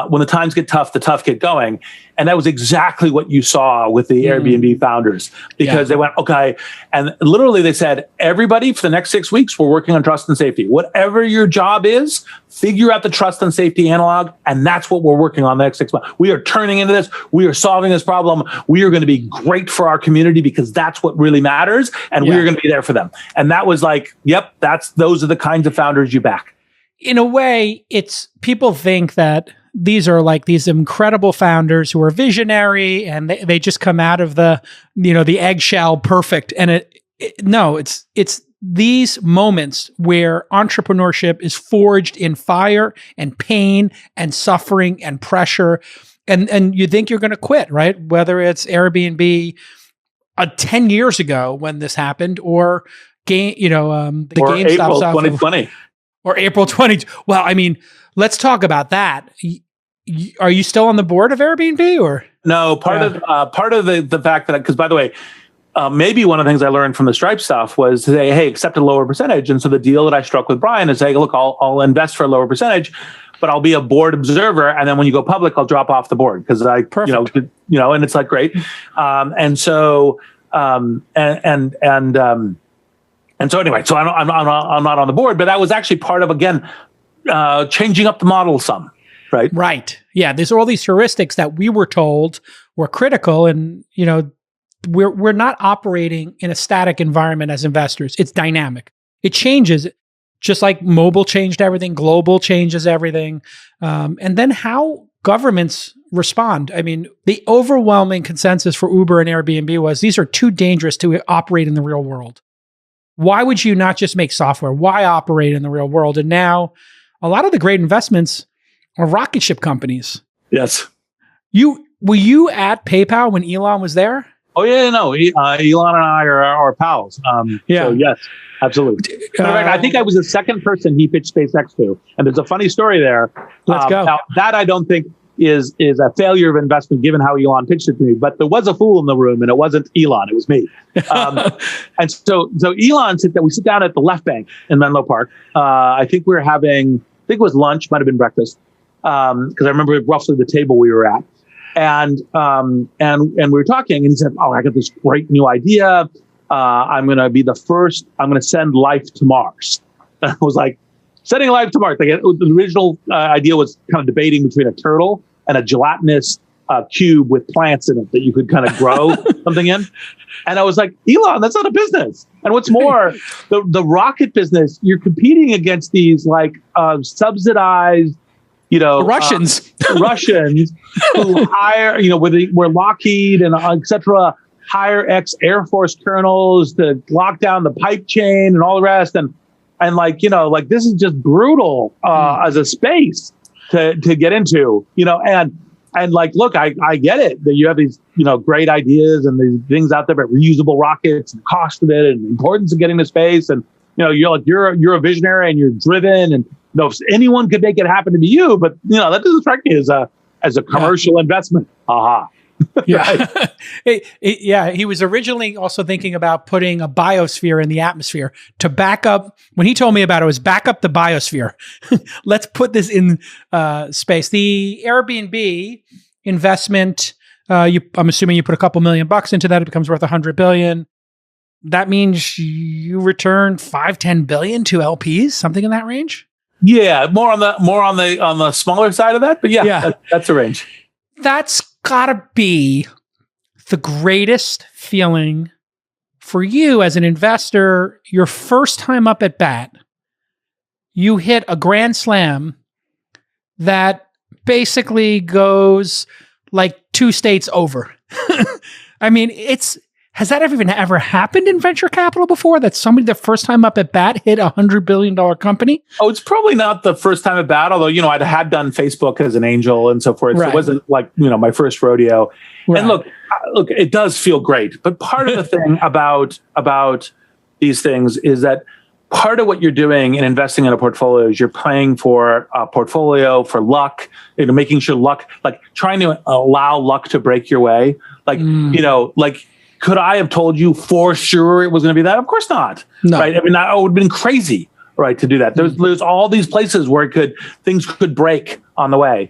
[SPEAKER 3] when the times get tough, the tough get going. And that was exactly what you saw with the Airbnb founders, because they went, okay. And literally they said, everybody for the next 6 weeks, we're working on trust and safety. Whatever your job is, figure out the trust and safety analog. And that's what we're working on the next 6 months. We are turning into this. We are solving this problem. We are going to be great for our community because that's what really matters. And we are going to be there for them. And that was like, yep, those are the kinds of founders you back.
[SPEAKER 2] In a way, it's people think that these are like these incredible founders who are visionary and they just come out of the eggshell perfect. And it's these moments where entrepreneurship is forged in fire and pain and suffering and pressure. And you think you're going to quit, right? Whether it's Airbnb 10 years ago when this happened or the GameStop
[SPEAKER 3] April
[SPEAKER 2] stuff
[SPEAKER 3] 2020.
[SPEAKER 2] Or April 20. Well, I mean, let's talk about that. Are you still on the board of Airbnb or?
[SPEAKER 3] No, part of the fact that, because by the way, maybe one of the things I learned from the Stripe stuff was to say, hey, accept a lower percentage. And so the deal that I struck with Brian is say, look, I'll invest for a lower percentage, but I'll be a board observer. And then when you go public, I'll drop off the board because and it's like, great. And so anyway, so I'm not on the board, but that was actually part of, again, changing up the model some. Right.
[SPEAKER 2] Right. Yeah. There's all these heuristics that we were told were critical. And, we're not operating in a static environment as investors. It's dynamic. It changes, just like mobile changed everything, global changes everything. And then how governments respond. I mean, the overwhelming consensus for Uber and Airbnb was these are too dangerous to operate in the real world. why would you not just make software? Why operate in the real world? And now a lot of the great investments are rocket ship companies.
[SPEAKER 3] Yes.
[SPEAKER 2] Were you at PayPal when Elon was there?
[SPEAKER 3] Oh yeah, no. Elon and I are pals. So yes, absolutely. In fact, I think I was the second person he pitched SpaceX to, and there's a funny story there.
[SPEAKER 2] Let's go.
[SPEAKER 3] Now, that I don't think is a failure of investment, given how Elon pitched it to me. But there was a fool in the room, and it wasn't Elon; it was me. And so Elon we sit down at the Left Bank in Menlo Park. I think we were having, I think it was lunch, might have been breakfast, because I remember roughly the table we were at. And we were talking, and he said, "Oh, I got this great new idea. I'm going to send life to Mars." And I was like, sending life to Mars. The original idea was kind of debating between a turtle and a gelatinous cube with plants in it that you could kind of grow something in. And I was like, Elon, that's not a business. And what's more, the rocket business, you're competing against these subsidized,
[SPEAKER 2] the Russians,
[SPEAKER 3] who hire, where Lockheed and et cetera hire ex-Air Force colonels to lock down the pipe chain and all the rest. And this is just brutal as a space to get into, look, I get it that you have these, great ideas and these things out there about reusable rockets and the cost of it and the importance of getting to space. And, you're a visionary and you're driven, and if anyone could make it happen to be you, but that doesn't strike me as a commercial investment. Aha.
[SPEAKER 2] Yeah. He was originally also thinking about putting a biosphere in the atmosphere to back up. When he told me about it, was back up the biosphere. Let's put this in space. The Airbnb investment, I'm assuming you put a couple $1 million into that, it becomes worth $100 billion. That means you return $5-10 billion to LPs, something in that range.
[SPEAKER 3] Yeah, more on the smaller side of that, but that's a range.
[SPEAKER 2] That's gotta be the greatest feeling for you as an investor. Your first time up at bat, you hit a grand slam that basically goes like 2 states over. I mean, has that ever happened in venture capital before? That somebody the first time up at bat hit $100 billion company?
[SPEAKER 3] Oh, it's probably not the first time at bat, although, I had done Facebook as an angel and so forth. Right. So it wasn't like, my first rodeo. Right. And look, it does feel great. But part of the thing about these things is that part of what you're doing in investing in a portfolio is you're playing for a portfolio, for luck, making sure luck, trying to allow luck to break your way. Could I have told you for sure it was going to be that? Of course not. No. Right? I mean, that would have been crazy, right, to do that. There's all these places where things could break on the way.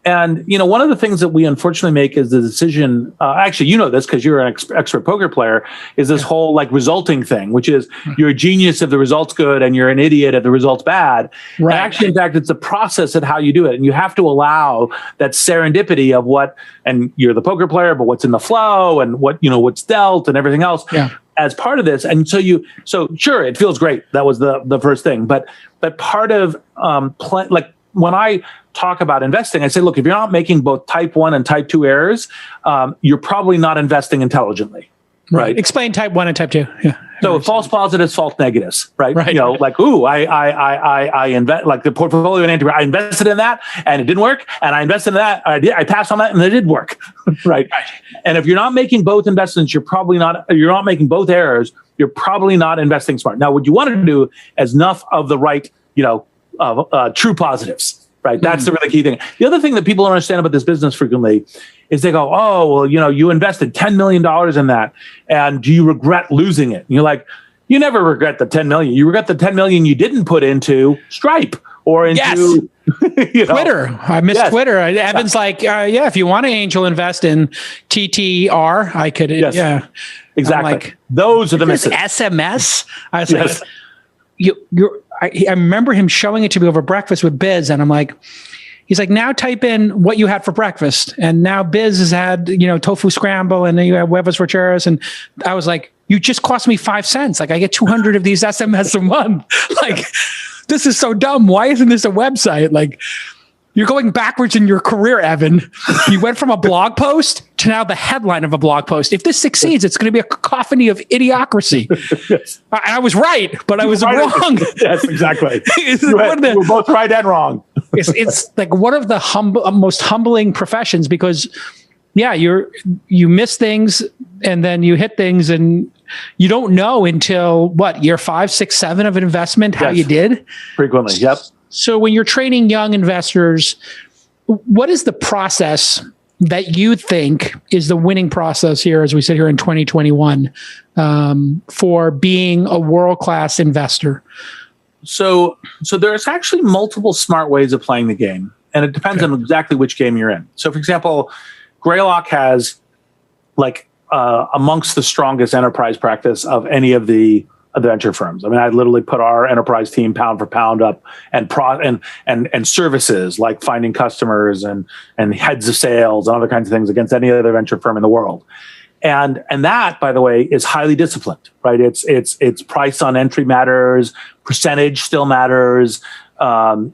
[SPEAKER 3] And, one of the things that we unfortunately make is the decision, actually, this because you're an expert poker player, is this whole resulting thing, which is you're a genius if the result's good and you're an idiot if the result's bad. Right. And actually, in fact, it's the process of how you do it. And you have to allow that serendipity of and you're the poker player, but what's in the flow and what's dealt and everything else. Yeah. As part of this. And so sure, it feels great. That was the first thing. But part of when I talk about investing, I say, look, if you're not making both type 1 and type 2 errors, you're probably not investing intelligently. Right.
[SPEAKER 2] Explain type 1 and type 2. Yeah.
[SPEAKER 3] So false positives, false negatives, right? Right. I invest, like the portfolio in I invested in that and it didn't work. And I invested in that. I passed on that and it did work. Right. And if you're not making both investments, you're not making both errors. You're probably not investing smart. Now, what you want to do is enough of the right, true positives. Right. That's the really key thing. The other thing that people don't understand about this business frequently is they go, oh, well, you invested $10 million in that. And do you regret losing it? And you're like, you never regret the 10 million. You regret the 10 million you didn't put into Stripe or into
[SPEAKER 2] Twitter. I missed Twitter. Evan's like, if you want to angel invest in TTR, I could. Yes. Yeah,
[SPEAKER 3] exactly. Like, those are the misses.
[SPEAKER 2] SMS. I was like, I remember him showing it to me over breakfast with Biz, and I'm like, he's like, now type in what you had for breakfast, and now Biz has had tofu scramble, and then you have huevos rancheros, and I was like, you just cost me 5 cents. Like I get 200 of these SMS a month. Like this is so dumb. Why isn't this a website? Like, You're going backwards in your career, Evan. You went from a blog post to now the headline of a blog post. If this succeeds, it's going to be a cacophony of idiocracy.
[SPEAKER 3] Yes.
[SPEAKER 2] I was right, but I was wrong.
[SPEAKER 3] Yes, exactly. We're both right and wrong.
[SPEAKER 2] It's like one of the most humbling professions because, yeah, you miss things and then you hit things and you don't know until what, year 5, 6, 7 of an investment, how you did?
[SPEAKER 3] Frequently, yep.
[SPEAKER 2] So when you're training young investors, what is the process that you think is the winning process here as we sit here in 2021 for being a world-class investor?
[SPEAKER 3] So there's actually multiple smart ways of playing the game, and it depends on exactly which game you're in. So for example, Greylock has amongst the strongest enterprise practice of any of the venture firms. I mean, I literally put our enterprise team pound for pound up, and services like finding customers and heads of sales and other kinds of things against any other venture firm in the world. And that, by the way, is highly disciplined, right? It's price on entry matters, percentage still matters, what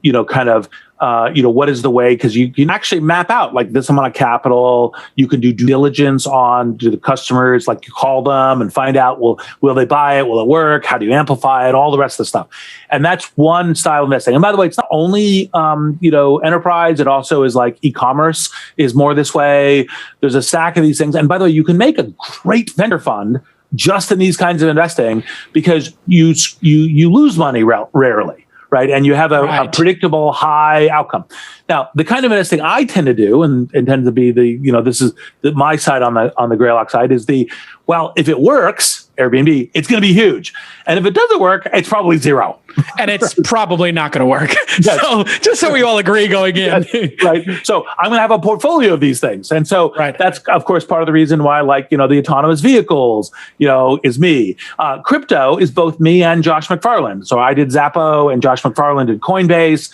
[SPEAKER 3] is the way? Because you can actually map out like this amount of capital. You can do due diligence on the customers, like you call them and find out, will they buy it? Will it work? How do you amplify it? All the rest of the stuff. And that's one style of investing. And by the way, it's not only, enterprise. It also is like e-commerce is more this way. There's a stack of these things. And by the way, you can make a great venture fund just in these kinds of investing because you lose money rarely. Right. And you have a predictable high outcome. Now, the kind of investing I tend to do and tend to be this is my side on the Greylock side is if it works, Airbnb, it's going to be huge. And if it doesn't work, it's probably zero.
[SPEAKER 2] And it's probably not going to work. Yes. So just so we all agree going in.
[SPEAKER 3] Yes, right. So I'm going to have a portfolio of these things. And so that's, of course, part of the reason why I like, the autonomous vehicles, is me. Crypto is both me and Josh McFarland. So I did Zappo and Josh McFarland did Coinbase.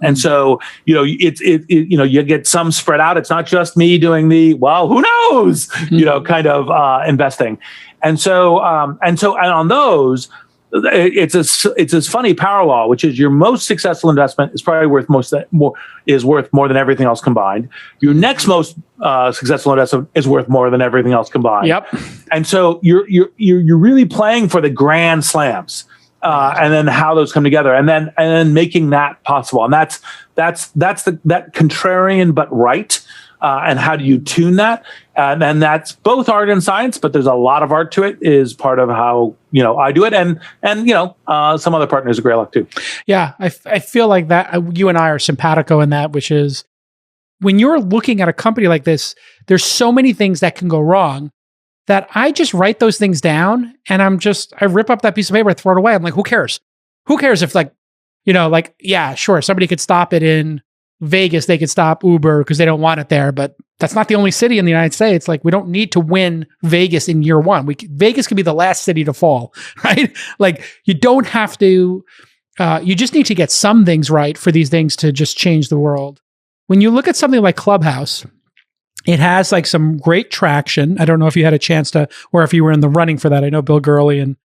[SPEAKER 3] And so, you get some spread out. It's not just me doing who knows, kind of investing. And so on those, it's this funny power law, which is your most successful investment is probably worth more than everything else combined. Your next most successful investment is worth more than everything else combined.
[SPEAKER 2] Yep.
[SPEAKER 3] And so you're really playing for the grand slams, and then how those come together, and then making that possible. And that's that contrarian but right. And how do you tune that? And that's both art and science, but there's a lot of art to it is part of how, I do it. And some other partners at Greylock too.
[SPEAKER 2] Yeah. I feel like that you and I are simpatico in that, which is when you're looking at a company like this, there's so many things that can go wrong that I just write those things down and I rip up that piece of paper and throw it away. I'm like, who cares? Who cares if somebody could stop it in Vegas, they could stop Uber because they don't want it there, but that's not the only city in the United States. Like, we don't need to win Vegas in year one. Vegas could be the last city to fall, right? Like, you don't have to, you just need to get some things right for these things to just change the world. When you look at something like Clubhouse, it has like some great traction. I don't know if you had a chance to, or if you were in the running for that. I know Bill Gurley and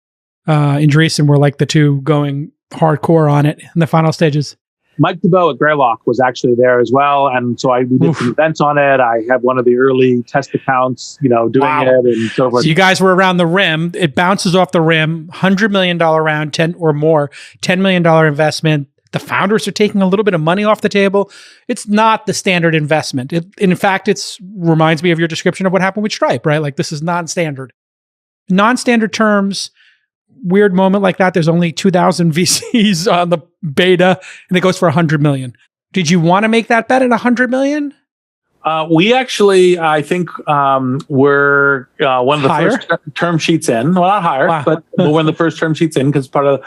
[SPEAKER 2] Andreessen were like the two going hardcore on it in the final stages.
[SPEAKER 3] Mike DeBow at Greylock was actually there as well. And so we did some events on it. I have one of the early test accounts, doing it and so forth.
[SPEAKER 2] So you guys were around the rim. It bounces off the rim, $100 million round, $10 million investment. The founders are taking a little bit of money off the table. It's not the standard investment. In fact, it reminds me of your description of what happened with Stripe, right? Like, this is non-standard. Non-standard terms, weird moment like that. There's only 2,000 VCs on the beta and it goes for 100 million. Did you want to make that bet at 100 million?
[SPEAKER 3] We actually, I think, were one of the first term sheets in. Well, not higher, but one of the first term sheets in because part of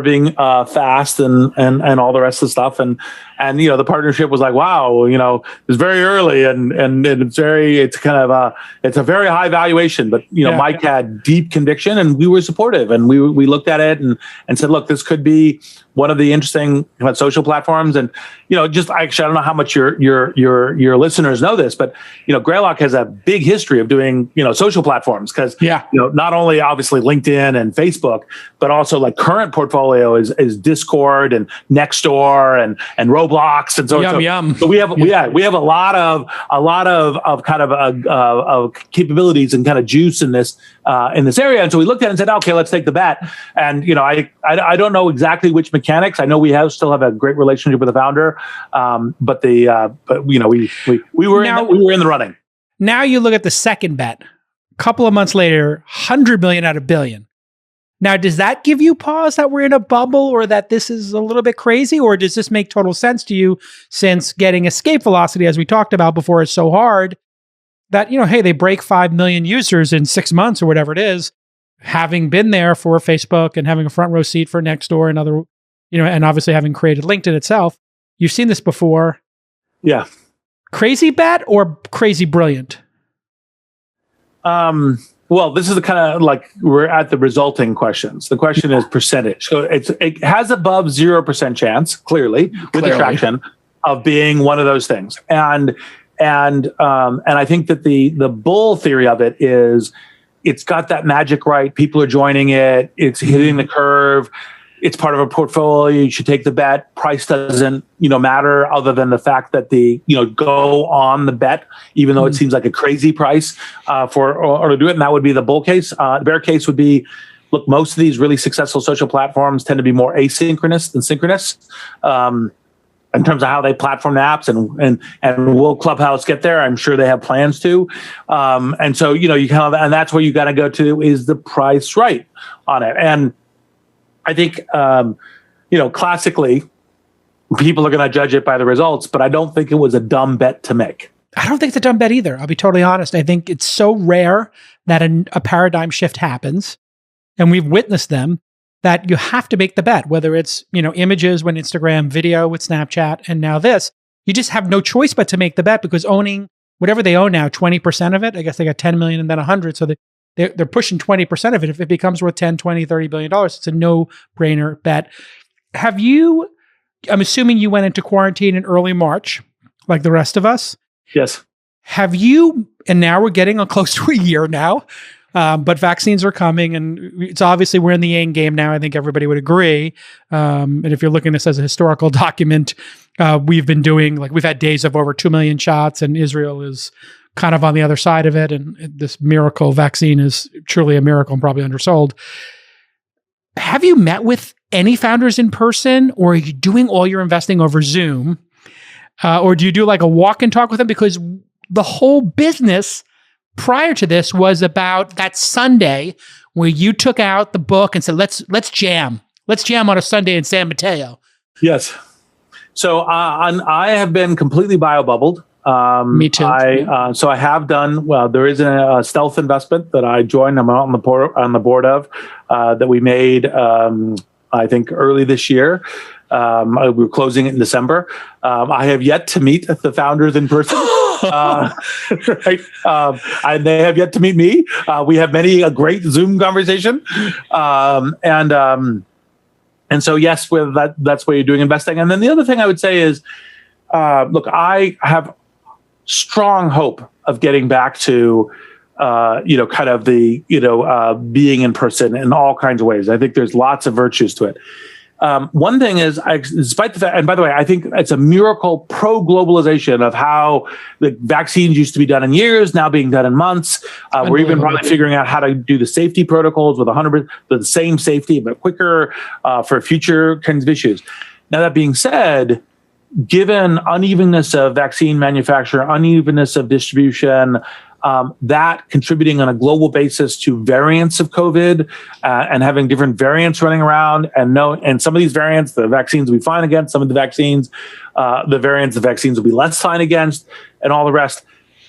[SPEAKER 3] being fast and all the rest of the stuff. And the partnership was like, wow, it's very early and it's a very high valuation. But Mike had deep conviction and we were supportive and we looked at it and said, look, this could be one of the interesting social platforms. And just actually, I don't know how much your listeners know this, but Greylock has a big history of doing social platforms because not only obviously LinkedIn and Facebook, but also like current portfolio is Discord and Nextdoor and Roblox and so
[SPEAKER 2] Yum.
[SPEAKER 3] So we have a lot of kind of capabilities and kind of juice in this area. And so we looked at it and said, okay, let's take the bet. And I don't know exactly which mechanics. I know we still have a great relationship with the founder, but we were in the running.
[SPEAKER 2] Now you look at the second bet. A couple of months later, 100 million out of $1 billion. Now, does that give you pause that we're in a bubble or that this is a little bit crazy? Or does this make total sense to you since getting escape velocity, as we talked about before, is so hard that, hey, they break 5 million users in 6 months or whatever it is, having been there for Facebook and having a front row seat for Nextdoor and other, and obviously having created LinkedIn itself. You've seen this before.
[SPEAKER 3] Yeah.
[SPEAKER 2] Crazy bet or crazy brilliant?
[SPEAKER 3] Well, this is the kind of like we're at the resulting questions. The question is percentage. So it has above 0% chance, clearly, with the traction of being one of those things. And I think that the bull theory of it is it's got that magic right. People are joining it. It's hitting the curve. It's part of a portfolio. You should take the bet. Price doesn't, matter other than the fact that go on the bet, even though it seems like a crazy price or to do it. And that would be the bull case. The bear case would be, look, most of these really successful social platforms tend to be more asynchronous than synchronous in terms of how they platform the apps. And will Clubhouse get there? I'm sure they have plans to. And so, you kind of, and that's where you got to go to, is the price right on it? And I think, classically, people are going to judge it by the results, but I don't think it was a dumb bet to make.
[SPEAKER 2] I don't think it's a dumb bet either. I'll be totally honest. I think it's so rare that a paradigm shift happens, and we've witnessed them, that you have to make the bet, whether it's, images when Instagram, video with Snapchat, and now this. You just have no choice but to make the bet, because owning whatever they own now, 20% of it, I guess they got 10 million and then 100. So they're pushing 20% of it. If it becomes worth 10, 20, $30 billion, it's a no-brainer bet. I'm assuming you went into quarantine in early March, like the rest of us.
[SPEAKER 3] Yes.
[SPEAKER 2] And now we're getting close to a year now, but vaccines are coming, and it's obviously we're in the end game now. I think everybody would agree. And if you're looking at this as a historical document, we've been doing, we've had days of over 2 million shots, and Israel is kind of on the other side of it. And this miracle vaccine is truly a miracle and probably undersold. Have you met with any founders in person, or are you doing all your investing over Zoom? Or do you do like a walk and talk with them? Because the whole business prior to this was about that Sunday where you took out the book and said, let's jam. Let's jam on a Sunday in San Mateo.
[SPEAKER 3] Yes. So I have been completely bio-bubbled.
[SPEAKER 2] Me too.
[SPEAKER 3] So I have done, there is a stealth investment that I joined. I'm on the board of that we made, I think, early this year. We were closing it in December. I have yet to meet the founders in person. Right? And they have yet to meet me. We have a great Zoom conversation. And so, yes, with that's where you're doing investing. And then the other thing I would say is, look, I have strong hope of getting back to, kind of the, being in person in all kinds of ways. I think there's lots of virtues to it. One thing is, despite the fact, and by the way, I think it's a miracle pro-globalization of how the vaccines used to be done in years, now being done in months. We're even probably figuring out how to do the safety protocols with 100%, the same safety, but quicker for future kinds of issues. Now, that being said, given unevenness of vaccine manufacture, unevenness of distribution, that contributing on a global basis to variants of COVID and having different variants running around, and some of these variants, the vaccines will be fine against, some of the vaccines, the vaccines will be less fine against, and all the rest.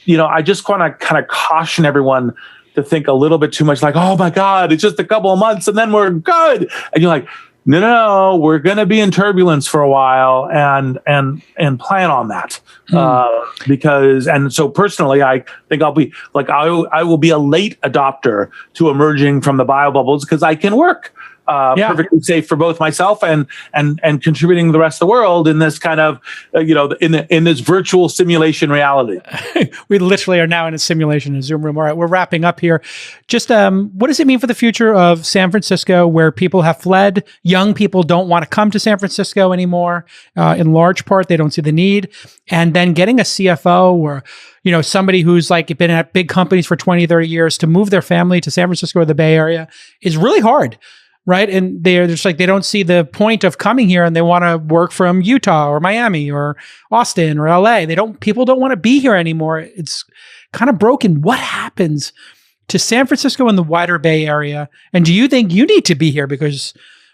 [SPEAKER 3] I just want to kind of caution everyone to think a little bit too much like, oh my God, it's just a couple of months and then we're good. And you're like, no, we're going to be in turbulence for a while, and plan on that. And so personally, I think I'll be like, I will be a late adopter to emerging from the bio bubbles because I can work perfectly safe for both myself and contributing to the rest of the world in this kind of in this virtual simulation reality.
[SPEAKER 2] We literally are now in a simulation in a Zoom room. All right, we're wrapping up here. Just what does it mean for the future of San Francisco, where people have fled? Young people don't want to come to San Francisco anymore. In large part, they don't see the need. And then getting a CFO or somebody who's like been at big companies for 20, 30 years to move their family to San Francisco or the Bay Area is really hard. Right. And they're just like, they don't see the point of coming here and they want to work from Utah or Miami or Austin or LA. People don't want to be here anymore. It's kind of broken. What happens to San Francisco and the wider Bay Area? And do you think you need to be here because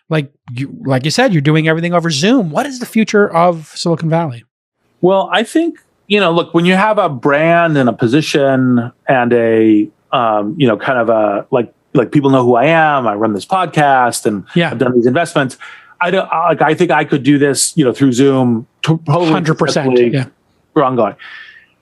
[SPEAKER 2] like you said, you're doing everything over Zoom? What is the future of Silicon Valley?
[SPEAKER 3] Well, I think, look, when you have a brand and a position and a, kind of a like people know who I am. I run this podcast and I've done these investments. I think I could do this, through Zoom.
[SPEAKER 2] 100%.
[SPEAKER 3] We're ongoing.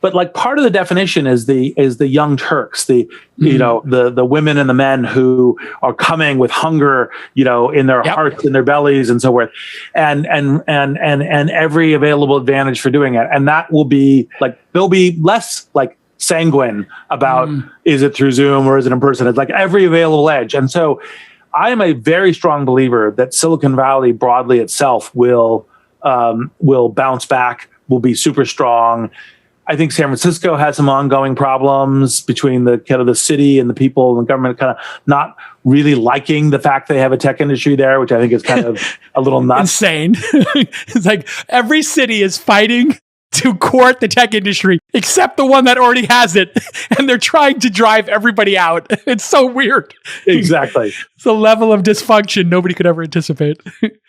[SPEAKER 3] But like part of the definition is the young Turks, the women and the men who are coming with hunger, in their hearts, in their bellies, and so forth, and every available advantage for doing it. And that will be like they'll be less like sanguine about is it through Zoom or is it in person? It's like every available edge. And so I am a very strong believer that Silicon Valley broadly itself will bounce back, will be super strong. I think San Francisco has some ongoing problems between the kind of the city and the people and the government kind of not really liking the fact they have a tech industry there, which I think is kind of a little nuts.
[SPEAKER 2] Insane. It's like every city is fighting to court the tech industry, except the one that already has it. And they're trying to drive everybody out. It's so weird.
[SPEAKER 3] Exactly.
[SPEAKER 2] It's a level of dysfunction nobody could ever anticipate.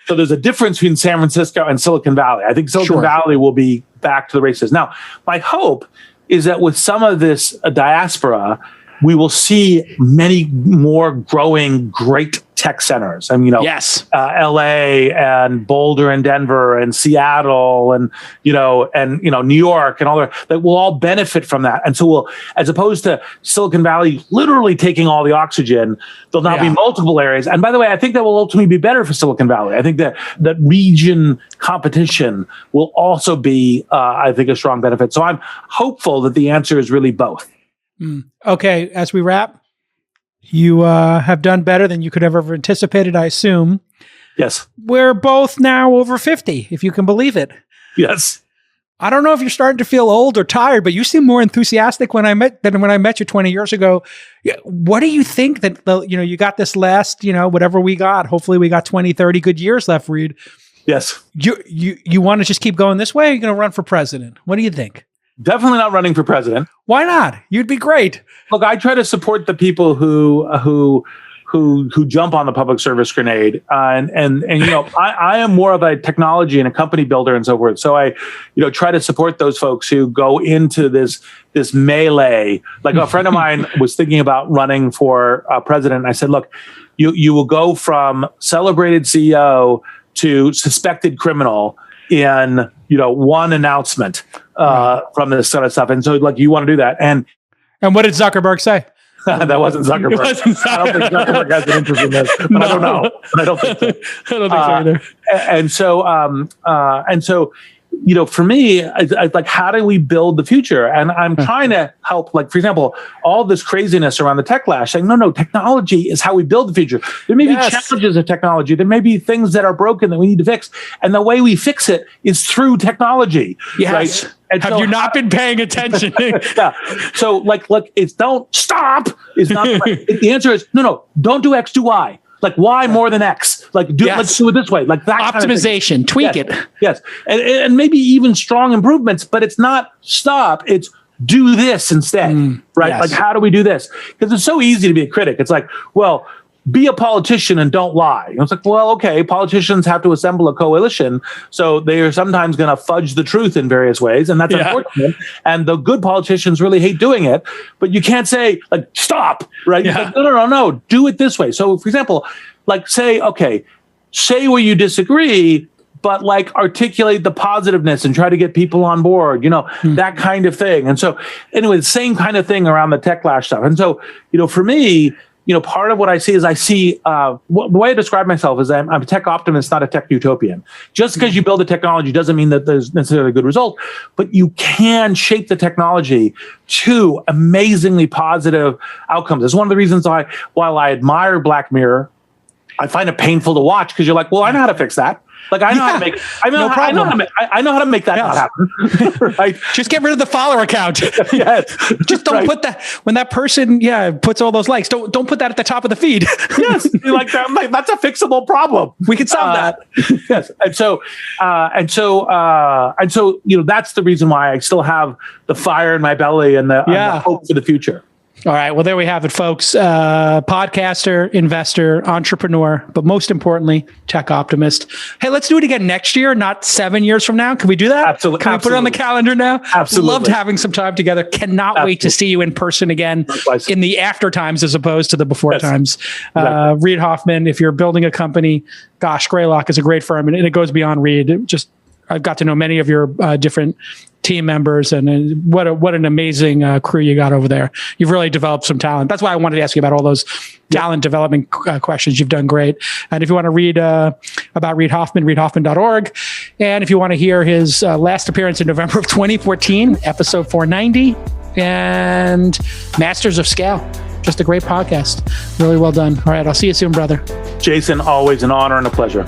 [SPEAKER 3] So there's a difference between San Francisco and Silicon Valley. I think Silicon Valley will be back to the races. Now, my hope is that with some of this diaspora, we will see many more growing great tech centers. I mean, LA and Boulder and Denver and Seattle and New York and all that will all benefit from that. And so we'll, as opposed to Silicon Valley literally taking all the oxygen, there'll now be multiple areas. And by the way, I think that will ultimately be better for Silicon Valley. I think that region competition will also be, I think, a strong benefit. So I'm hopeful that the answer is really both.
[SPEAKER 2] Okay, as we wrap, you have done better than you could have ever anticipated, I assume.
[SPEAKER 3] Yes.
[SPEAKER 2] We're both now over 50, if you can believe it.
[SPEAKER 3] Yes.
[SPEAKER 2] I don't know if you're starting to feel old or tired, but you seem more enthusiastic than when I met you 20 years ago. What do you think that, you got this last, whatever we got, hopefully we got 20, 30 good years left, Reid.
[SPEAKER 3] Yes.
[SPEAKER 2] You want to just keep going this way, or are you going to run for president? What do you think?
[SPEAKER 3] Definitely not running for president.
[SPEAKER 2] Why not? You'd be great.
[SPEAKER 3] Look, I try to support the people who jump on the public service grenade, and I am more of a technology and a company builder and so forth. So I, try to support those folks who go into this melee. Like a friend of mine was thinking about running for president. And I said, look, you will go from celebrated CEO to suspected criminal in one announcement from this sort of stuff. And so like you want to do that. And
[SPEAKER 2] what did Zuckerberg say?
[SPEAKER 3] That wasn't Zuckerberg. I don't think Zuckerberg has an interest in this, but no. I don't know. I don't think so.
[SPEAKER 2] I don't think so either.
[SPEAKER 3] And so, for me, I like, how do we build the future? And I'm trying to help, like, for example, all this craziness around the tech lash, saying, no, technology is how we build the future. There may be challenges of technology. There may be things that are broken that we need to fix. And the way we fix it is through technology.
[SPEAKER 2] Yes.
[SPEAKER 3] Right? And
[SPEAKER 2] have you not been paying attention?
[SPEAKER 3] Yeah. So like, it's don't stop. It's not the answer is no, don't do X, do Y. Like Y more than X. Like let's do it this way. Like that
[SPEAKER 2] optimization,
[SPEAKER 3] kind of
[SPEAKER 2] tweak it.
[SPEAKER 3] Yes. And maybe even strong improvements, but it's not stop. It's do this instead. Right?
[SPEAKER 2] Yes.
[SPEAKER 3] Like, how do we do this? Because it's so easy to be a critic. It's like, well, be a politician and don't lie. And it's like, well, okay, politicians have to assemble a coalition, so they are sometimes going to fudge the truth in various ways, and that's unfortunate. And the good politicians really hate doing it, but you can't say, like, stop, right? Like, no, do it this way. So, for example, like, say where you disagree, but like articulate the positiveness and try to get people on board, that kind of thing. And so, anyway, the same kind of thing around the tech lash stuff. And so, for me, part of what I see is the way I describe myself is I'm a tech optimist, not a tech utopian. Just because you build a technology doesn't mean that there's necessarily a good result, but you can shape the technology to amazingly positive outcomes. It's one of the reasons why, while I admire Black Mirror, I find it painful to watch because you're like, well, I know how to fix that. Like I know how to make. I know how to make that not happen. Right?
[SPEAKER 2] Just get rid of the follower account.
[SPEAKER 3] Yes.
[SPEAKER 2] Just don't put that when that person puts all those likes. Don't put that at the top of the feed.
[SPEAKER 3] Yes, that's a fixable problem.
[SPEAKER 2] We can solve that.
[SPEAKER 3] Yes, and so that's the reason why I still have the fire in my belly and the hope for the future.
[SPEAKER 2] All right. Well, there we have it, folks. Podcaster, investor, entrepreneur, but most importantly, tech optimist. Hey, let's do it again next year, not 7 years from now. Can we do that?
[SPEAKER 3] Absolutely.
[SPEAKER 2] Can we put it on the calendar now?
[SPEAKER 3] Absolutely.
[SPEAKER 2] Loved having some time together. Cannot wait to see you in person again in the after times as opposed to the before times. Exactly. Reid Hoffman, if you're building a company, gosh, Greylock is a great firm, and it goes beyond Reid. I've got to know many of your different team members, and what an amazing crew you got over there. You've really developed some talent. That's why I wanted to ask you about all those talent development questions. You've done great. And if you want to read about Reid Hoffman, reidhoffman.org. And if you want to hear his last appearance in November of 2014, episode 490, and Masters of Scale. Just a great podcast. Really well done. All right. I'll see you soon, brother.
[SPEAKER 3] Jason, always an honor and a pleasure.